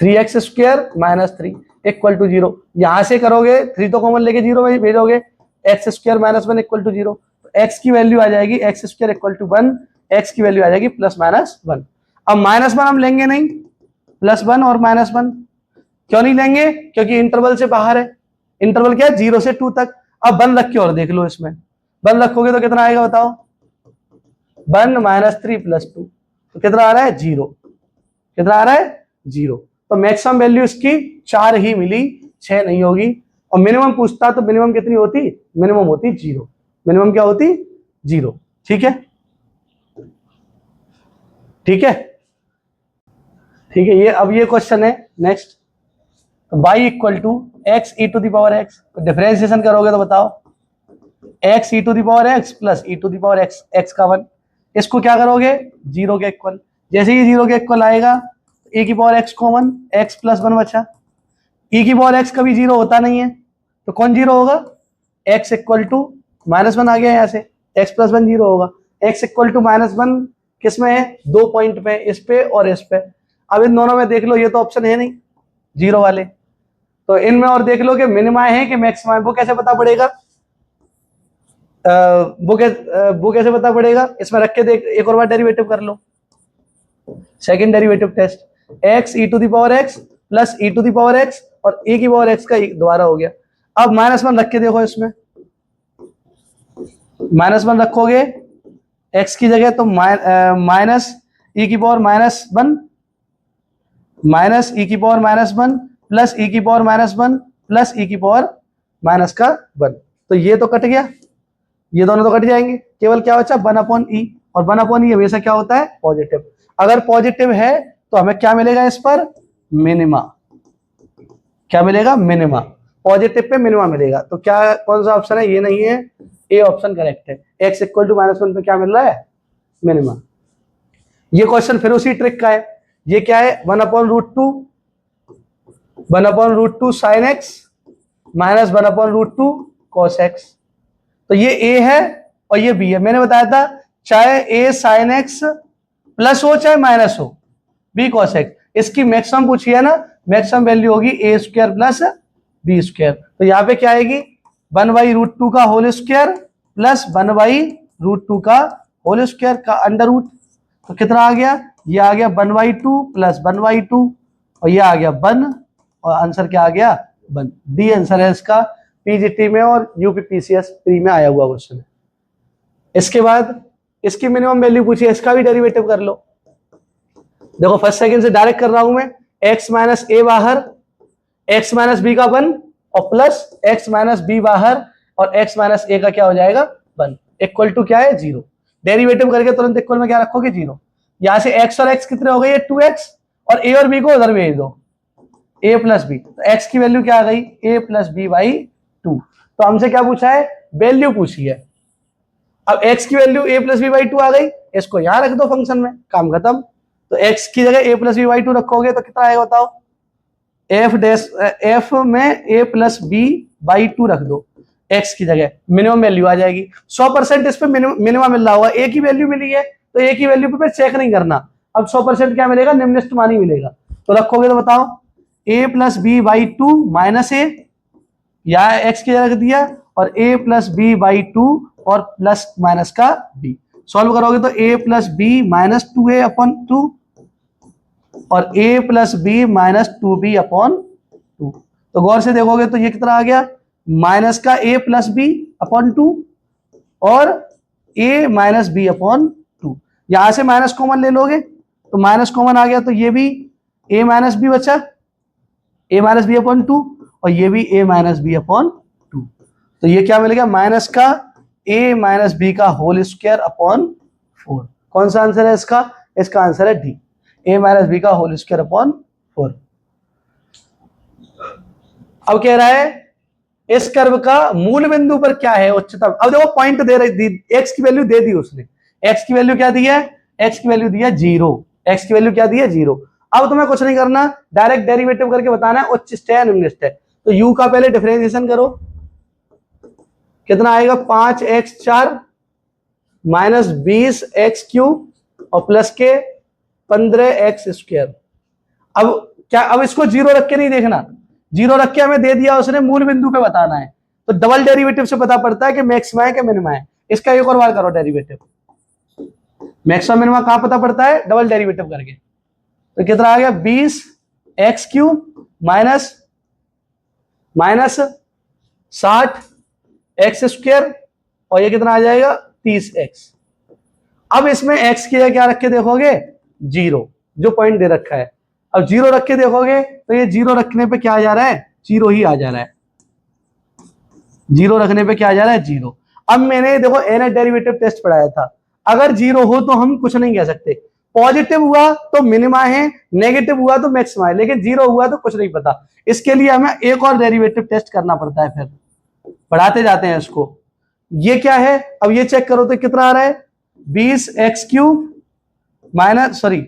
3x square minus 3 equal to 0, यहां से करोगे 3 तो कॉमन लेके 0 भेजोगे, x square minus 1 equal to 0, तो एक्स की वैल्यू आ जाएगी x square equal to 1, x की वैल्यू आ जाएगी प्लस माइनस 1। अब माइनस 1 हम लेंगे नहीं, प्लस 1 और माइनस 1 क्यों नहीं लेंगे, क्योंकि इंटरवल से बाहर है। इंटरवल क्या है, 0 से 2 तक। अब 1 रख के और देख लो, इसमें 1 रखोगे तो कितना आएगा बताओ, 1 माइनस 3 प्लस 2, तो कितना आ रहा है 0, कितना आ रहा है 0। तो मैक्सिमम वैल्यू इसकी 4 ही मिली, 6 नहीं होगी। और मिनिमम पूछता तो मिनिमम कितनी होती, मिनिमम होती 0, मिनिमम क्या होती 0। ठीक है, ठीक है, ठीक है। ये अब ये क्वेश्चन है next, y equal to x e to the power x, differentiation करोगे तो बताओ, x e to the power x plus e to the power x, x का 1, इसको क्या करोगे 0 के इक्वल, जैसे ही 0 के इक्वल आएगा e की power x common, x plus 1 बचा, e की पावर x कभी 0 होता नहीं है, तो कौन 0 होगा, x इक्वल टू माइनस 1 आ गया यहाँ से, x प्लस 1 0 होगा। x इक्वल टू माइनस 1 किस में है, 2 पॉइंट पे, इस पे और इस पे। अब इन दोनों में देख लो, ये तो ऑप्शन है नहीं 0 वाले, तो इनमें और देख लो कि मिनिमा है कि मैक्सिमा है, वो कैसे पता पड़ेगा, वो कैसे पता पड़ेगा, इसमें रख के देख, एक और बार डेरिवेटिव कर लो, second derivative test, x e to the power x plus e to the power x और e की पावर x का दोबारा हो गया। अब माइनस 1 रख के देखो, इसमें माइनस 1 रखोगे x की जगह तो माइनस e की पावर माइनस 1, माइनस e की पावर माइनस 1 प्लस e की पावर माइनस 1 प्लस e की पावर माइनस का 1, तो ये तो कट गया, ये दोनों तो कट जाएंगे, केवल क्या बचा 1 अपॉन ई, और 1 अपॉन ई हमेशा क्या होता है पॉजिटिव। अगर पॉजिटिव है तो हमें क्या मिलेगा इस पर, मिनिमा, क्या मिलेगा मिनिमा, पॉजिटिव पे मिनिमा मिलेगा। तो क्या कौन सा ऑप्शन है, ये नहीं है, ए ऑप्शन करेक्ट है। x इक्वल टू माइनस 1 पे क्या मिल रहा है, मिनिमा। ये क्वेश्चन फिर उसी ट्रिक का है, ये क्या है 1 upon root two sine x minus 1 upon root 2 cos x. तो ये a है और ये b है, मैंने बताया था चाहे a साइन एक्स प्लस हो चाहे माइनस हो, b कॉस एक्स, इसकी मैक्सिमम पूछी है ना, मैक्सिमम वैल्यू होगी a square plus b square. तो यहाँ पे क्या आएगी 1 बाई रूट 2 का whole square plus 1 by root 2 का होल स्क्वायर का अंडर रूट, तो कितना आ गया, ये आ गया 1 बाई 2 प्लस 1 बाई 2 और ये आ गया 1, और आंसर क्या आ गया 1, डी आंसर है इसका, पीजीटी में और यूपीपीसीएस प्री में आया हुआ क्वेश्चन है। इसके बाद इसकी मिनिमम वैल्यू पूछी है, इसका भी डेरिवेटिव कर लो। देखो फर्स्ट सेकंड से डायरेक्ट कर रहा हूं मैं, x माइनस ए बाहर, x माइनस बी का 1 और प्लस x माइनस बी बाहर और x माइनस ए का क्या हो जाएगा 1, इक्वल टू क्या है 0। डेरिवेटिव करके तुरंत इक्वल में क्या रखोगे 0। यहां से x और x कितने हो गए, ये 2x, और a और b को उधर भेज दो, a प्लस बी, तो x की वैल्यू क्या आ गई a प्लस बी बाई 2। तो हमसे क्या पूछा है, वैल्यू पूछी है। अब x की value a plus B by 2 आ गई, इसको यहां रख दो फंक्शन में, काम खत्म। तो x की जगह a प्लस बी बाई 2 रखोगे तो कितना आएगा बताओ, f में a प्लस बी बाई 2 रख दो x की जगह, मिनिमम वैल्यू आ जाएगी। 100% इस पे मिनिमम मिल रहा होगा, a की वैल्यू मिली है तो a की वैल्यू पे चेक नहीं करना, अब 100% क्या मिलेगा, निम्नलिखित मान ही मिलेगा। तो रखोगे तो बताओ a plus B by 2 minus A, या x की जगह रख दिया, और a प्लस बी बाई 2 और प्लस माइनस का b, सॉल्व करोगे तो a plus b minus 2a upon 2 और a plus b minus 2b upon 2। तो गौर से देखोगे तो ये कितना आ गया, माइनस का a प्लस बी अपॉन 2 और a माइनस बी अपॉन 2। यहां से माइनस कॉमन ले लोगे तो माइनस कॉमन आ गया, तो ये भी a माइनस बी बचा, a माइनस बी अपॉन 2 और ये भी a माइनस बी अपॉन 2। तो ये क्या मिलेगा, माइनस का a माइनस बी का होल स्क्वायर अपॉन 4। कौन सा आंसर है इसका? इसका आंसर है डी, a माइनस बी का होल स्क्वायर अपॉन 4। अब कह रहा है इस कर्व का मूल बिंदु पर क्या है उच्चतम। अब देखो पॉइंट दे रही, एक्स की वैल्यू दे दी उसने। एक्स की वैल्यू क्या दी है? एक्स की वैल्यू दी है 0। एक्स की वैल्यू क्या दी है? 0। अब तुम्हें कुछ नहीं करना, डायरेक्ट डेरिवेटिव करके बताना है उच्चस्थ है निम्नस्थ है। तो u का पहले डिफरेंशिएशन करो, कितना आएगा? 5x4 माइनस 20x³ और प्लस के 15x²। अब क्या, अब इसको 0 रख के नहीं देखना, 0 रख के हमें दे दिया उसने, मूल बिंदु पे बताना है। तो डबल डेरिवेटिव से पता पड़ता है कि मैक्सिमा है कि मिनिमा है। इसका एक और बार करो डेरिवेटिव, मैक्सिमा मिनिमा कहां पता पड़ता है? डबल डेरिवेटिव करके। तो कितना आ गया? 20x³ माइनस 60x² और ये कितना आ जाएगा? 30x। अब इसमें x की जगह क्या रख के देखोगे? 0, जो पॉइंट दे रखा है। अब 0 रख के देखोगे तो ये 0 रखने पे क्या आ जा रहा है? 0 ही आ जा रहा है। 0 रखने पे क्या आ जा रहा है? 0। अब मैंने देखो एन डेरिवेटिव टेस्ट पढ़ाया था, अगर 0 हो तो हम कुछ नहीं कह सकते। पॉजिटिव हुआ तो मिनिमा है, नेगेटिव हुआ तो मैक्सिमा है, लेकिन 0 हुआ तो कुछ नहीं पता। इसके लिए हमें एक और डेरिवेटिव टेस्ट करना पड़ता है, फिर बढ़ाते जाते हैं इसको। ये क्या है? अब ये चेक करो तो कितना आ रहा है? 20x³ माइनस, सॉरी,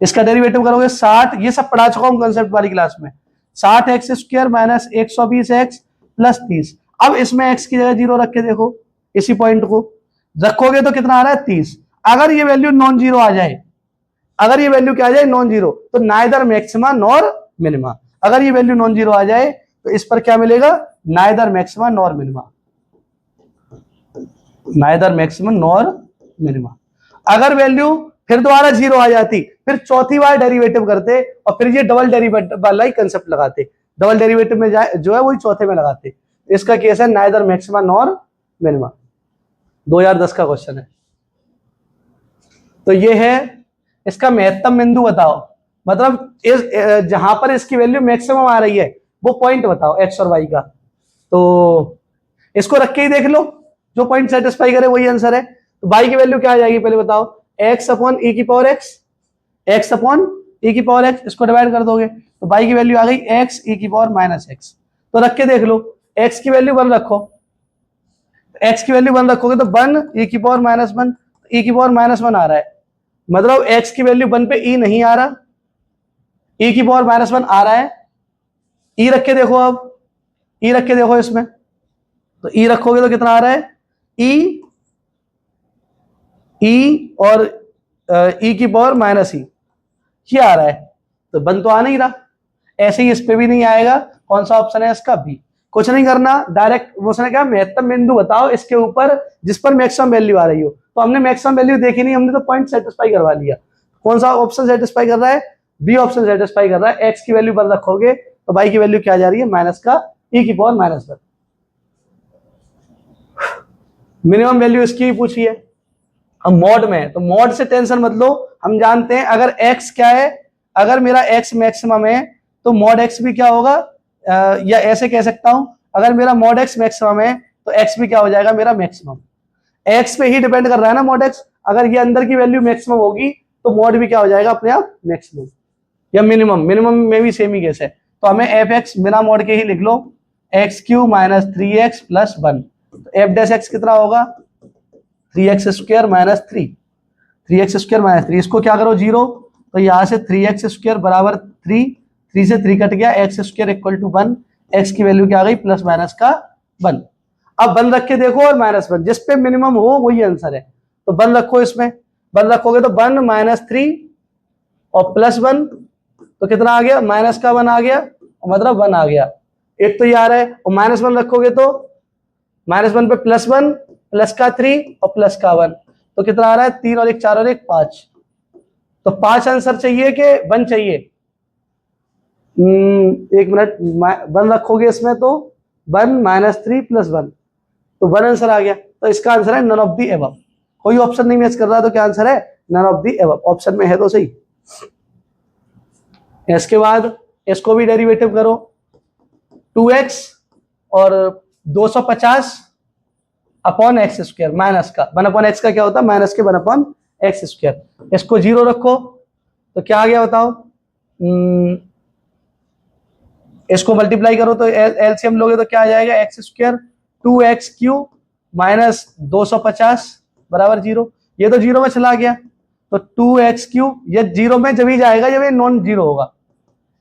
इसका डेरिवेटिव करोगे 60, ये सब पढ़ा चुका हूं कंसेप्ट वाली क्लास में। 60x² minus 120x plus 30। अब इसमें x की जगह 0 रख के देखो, इसी पॉइंट को रखोगे तो कितना आ रहा है? 30। अगर ये वैल्यू नॉन जीरो आ जाए, अगर ये वैल्यू क्या आ जाए? नॉन जीरो, तो नाइदर मैक्सिमा नॉर मिनिमा। अगर ये वैल्यू नॉन जीरो आ जाए तो इस पर क्या मिलेगा? Neither maxima nor minima, neither maximum nor minima. अगर वैल्यू फिर दोबारा 0 आ जाती, फिर चौथी बार डेरिवेटिव करते और फिर ये डबल डेरिवेटिव वाला ही कंसेप्ट लगाते। डबल डेरिवेटिव में जो है वही चौथे में लगाते। इसका केस है नाइदर मैक्सिमा नॉर मिनिमा। 2010 का क्वेश्चन है। तो ये है इसका महत्तम बिंदु बताओ, मतलब इस जहां पर इसकी वैल्यू मैक्सिमम आ रही है वो पॉइंट बताओ एक्स और वाई का। तो इसको रख के ही देख लो, जो पॉइंट सेटिस्फाई करे वही आंसर है। तो बाई की वैल्यू क्या आ जाएगी पहले बताओ? x अपॉन e की power x, x upon e की पावर x, इसको डिवाइड कर दोगे तो बाई की वैल्यू आ गई x e की पावर माइनस x। तो रख के देख लो, x की वैल्यू 1 रखो, x की वैल्यू 1 रखोगे तो 1 e की पावर माइनस 1, e की पावर माइनस 1 आ रहा है, मतलब x की वैल्यू 1 पे e नहीं आ रहा, e की पावर माइनस 1 आ रहा है। e रख के देखो, अब e रख के देखो इसमें, तो e रखोगे तो कितना आ रहा है? ई और ई की पावर माइनस ई, ये आ रहा है। तो 1 तो आ नहीं रहा, ऐसे ही इस पे भी नहीं आएगा। कौन सा ऑप्शन है इसका? बी। कुछ नहीं करना, डायरेक्ट उसने कहा महत्तम बिंदु बताओ इसके ऊपर जिस पर मैक्सिमम वैल्यू आ रही हो। तो हमने मैक्सिमम वैल्यू देखी नहीं, हमने तो पॉइंट सेटिस्फाई करवा लिया। कौन सा ऑप्शन सेटिस्फाई कर रहा है? बी ऑप्शन सेटिस्फाई कर रहा है। एक्स की वैल्यू 1 रखोगे तो वाई की वैल्यू क्या जा रही है? माइनस का ई की पावर माइनस 1। मिनिमम वैल्यू इसकी भी पूछी है। अब मॉड में, तो मॉड से टेंशन मत लो, हम जानते हैं अगर x क्या है, अगर मेरा x मैक्सिमम है तो मॉड x भी क्या होगा, या ऐसे कह सकता हूं, अगर मेरा मॉड x मैक्सिमम है तो x भी क्या हो जाएगा? मेरा मैक्सिमम। x पे ही डिपेंड कर रहा है ना मॉड x। अगर ये अंदर की वैल्यू मैक्सिमम होगी तो मॉड भी क्या हो जाएगा? अपने आप मैक्सिमम या मिनिमम। मिनिमम में भी सेम ही केस है। तो हमें fx बिना मॉड के ही लिख लो, x³ माइनस 3x प्लस 1। तो f डैश x कितना होगा? 3x² minus 3, 3x² minus 3। इसको क्या करो? 0। तो यहां से 3x² बराबर 3, 3 से 3 कट गया, x² इक्वल टू 1। x की वैल्यू क्या आ गई? प्लस माइनस का 1। अब 1 रख के देखो और माइनस 1, जिस पे मिनिमम हो वही आंसर है। तो 1 रखो, इसमें 1 रखोगे तो 1 माइनस 3 और प्लस 1, तो कितना आ गया? माइनस का 1 आ गया, मतलब 1 आ गया। एक तो ये आ रहा है, और माइनस 1 रखोगे तो माइनस 1 पे प्लस 1, प्लस का 3 और प्लस का 1, तो कितना आ रहा है? 3 और 1 4 और 1 5। तो 5 आंसर चाहिए कि 1 चाहिए? एक मिनट, 1 रखोगे इसमें तो 1 माइनस 3 प्लस 1, तो 1 आंसर आ गया। तो इसका आंसर है नन ऑफ दी एबव। कोई ऑप्शन नहीं मैच कर रहा तो क्या आंसर है? None of the above. Option में है तो सही। इसके बाद इसको भी डेरिवेटिव करो 2x और 250 अपॉन एक्स स्क्वायर माइनस का 1/x का क्या होता है माइनस के 1/x स्क्वायर। इसको 0 रखो तो क्या आ गया बताओ। इसको मल्टीप्लाई करो तो एलसीएम लोगे तो क्या आ जाएगा एक्स स्क्वायर 2x³ माइनस 250 बराबर 0। ये तो 0 में चला गया तो 2x³ ये 0 में जब ही जाएगा जब ये नॉन जीरो होगा।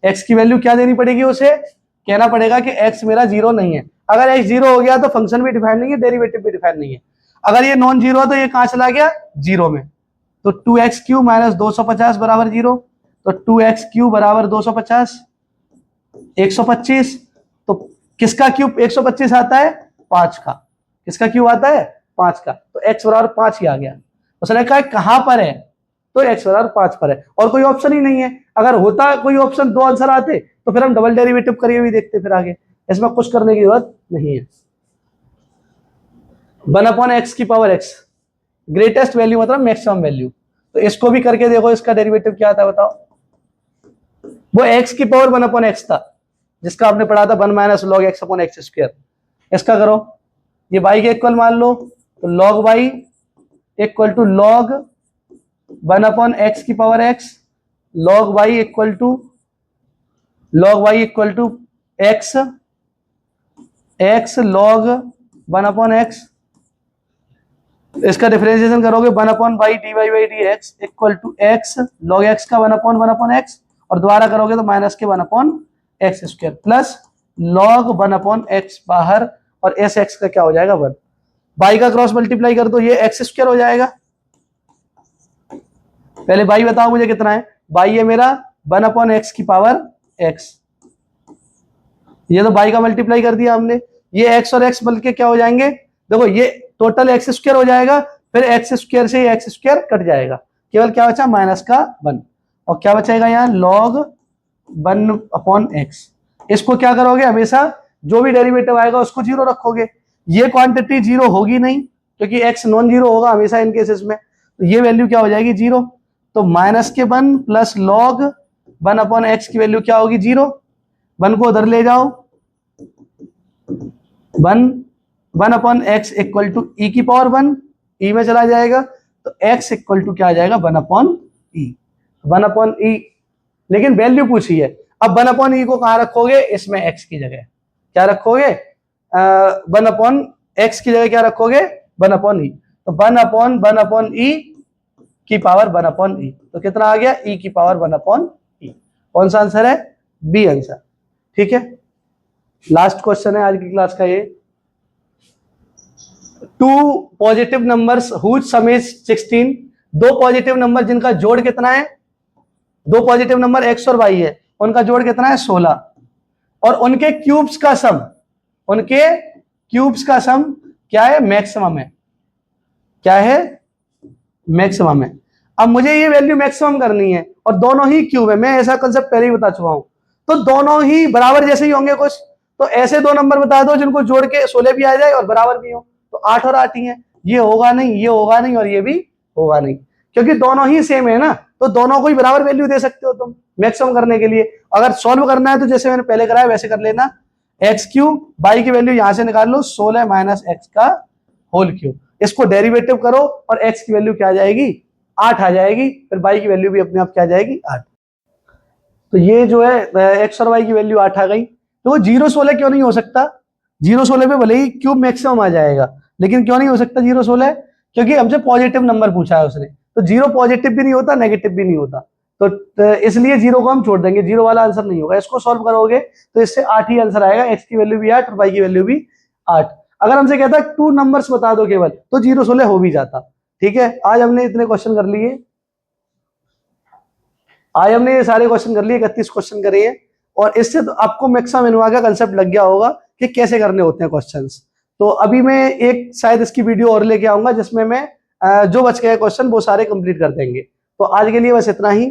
x की वैल्यू क्या देनी पड़ेगी, उसे कहना पड़ेगा कि x मेरा 0 नहीं है। अगर x 0 हो गया तो फंक्शन भी डिफाइन नहीं है, डेरिवेटिव भी डिफाइन नहीं है। अगर ये नॉन जीरो है तो ये कहां चला गया 0 में। तो 2x³ माइनस 250 बराबर 0। तो 2x³ बराबर 250 125। तो किसका क्यूब 125 आता है 5 का। किसका क्यूब आता है 5 का। तो x बराबर 5 ही आ गया। उसने कहा कहां पर है तो x बराबर 5 पर है और कोई ऑप्शन ही नहीं है। अगर होता कोई ऑप्शन 2 आंसर आते तो फिर हम डबल डेरिवेटिव करिए भी देखते फिर आगे। इसमें कुछ करने की जरूरत नहीं है। 1/x की पावर x ग्रेटेस्ट वैल्यू मतलब मैक्सिमम वैल्यू। तो इसको भी करके देखो इसका डेरिवेटिव क्या आता है बताओ। वो x की पावर 1/x था जिसका आपने पढ़ा था 1 minus log x upon x square. इसका करो ये y के इक्वल मान लो तो log y equal to log 1/x की power x log y equal to x log 1/x। इसका डिफरेंशिएशन करोगे 1/y dy/dx equal to x log x का 1/1/x और दोबारा करोगे तो माइनस के 1/x square plus log 1/x बाहर और एस एक्स का क्या हो जाएगा 1। y का क्रॉस मल्टीप्लाई कर दो ये x स्क्वायर हो जाएगा। पहले y बताओ मुझे कितना है। y है मेरा 1/x की पावर x। ये तो y का मल्टीप्लाई कर दिया हमने। ये x और x बल्कि क्या हो जाएंगे देखो ये टोटल x स्क्वायर हो जाएगा फिर x स्क्वायर से x स्क्वायर कट जाएगा केवल क्या बचा माइनस का 1 और क्या बचेगा यहाँ log 1/x। इसको क्या करोगे हमेशा जो भी डेरिवेटिव आएगा उसको 0 रखोगे। ये क्वांटिटी 0 होगी नहीं क्योंकि x नॉन जीरो होगा हमेशा इन केसेस में। तो ये वैल्यू क्या हो जाएगी 0। तो माइनस के 1 प्लस log 1/x की वैल्यू क्या होगी 0। 1 को उधर ले जाओ 1/x इक्वल टू e की पावर 1 e में चला जाएगा तो x इक्वल टू क्या आ जाएगा 1/e 1/e। लेकिन वैल्यू पूछी है अब 1/e को कहां रखोगे इसमें x की जगह क्या रखोगे 1/x की जगह क्या रखोगे 1/e। तो 1/1/e की पावर 1/e तो कितना आ गया e की पावर 1/e। कौन सा आंसर है बी आंसर। ठीक है लास्ट क्वेश्चन है आज की क्लास का ये। 2 positive numbers whose sum is 16। दो पॉजिटिव नंबर जिनका जोड़ कितना है 2 पॉजिटिव नंबर x और y है उनका जोड़ कितना है 16 और उनके क्यूब्स का सम क्या है मैक्सिमम है। क्या है मैक्सिमम है। अब मुझे ये वैल्यू मैक्सिमम करनी है और दोनों ही क्यूब है। मैं ऐसा कंसेप्ट पहले ही बता चुका हूं। तो दोनों ही बराबर जैसे ही होंगे कुछ तो ऐसे दो नंबर बता दो जिनको जोड़ के 16 भी आ जाए और बराबर भी हो। तो 8 और 8 ही है। ये होगा नहीं ये होगा नहीं और ये भी होगा नहीं क्योंकि दोनों ही सेम है ना। तो दोनों को ही बराबर वैल्यू दे सकते हो तुम मैक्सिमम करने के लिए। अगर सॉल्व करना है तो जैसे मैंने पहले कराया वैसे कर लेना x³ y की वैल्यू यहां से निकाल लो 16 माइनस x का होल क्यूब। इसको डेरिवेटिव करो और x की वैल्यू क्या आ जाएगी 8 आ जाएगी फिर y की वैल्यू भी अपने आप क्या आ जाएगी 8। तो ये जो है x और y की वैल्यू 8 आ गई। तो 0 16 क्यों नहीं हो सकता 0 16 पे भले ही क्यूब मैक्सिमम आ जाएगा लेकिन क्यों नहीं हो सकता 0 16 क्योंकि हमसे पॉजिटिव नंबर पूछा है उसने। तो 0 पॉजिटिव भी नहीं होता नेगेटिव भी नहीं होता तो इसलिए 0 को हम छोड़ देंगे 0 वाला आंसर नहीं होगा। इसको सॉल्व करोगे तो इससे 8 ही आंसर आएगा। x की वैल्यू भी 8 और y की वैल्यू भी 8। अगर हमसे कहता 2 नंबर्स बता दो केवल तो 0 16 हो भी जाता। ठीक है आज हमने इतने क्वेश्चन कर लिए। आज हमने ये सारे क्वेश्चन कर लिए 31 क्वेश्चन करे हैं और इससे तो आपको मैक्सिमम इनोवा का कंसेप्ट लग गया होगा कि कैसे करने होते हैं क्वेश्चंस। तो अभी मैं एक शायद इसकी वीडियो और लेके आऊंगा जिसमें मैं जो बच गए क्वेश्चन वो सारे कंप्लीट कर देंगे। तो आज के लिए बस इतना ही।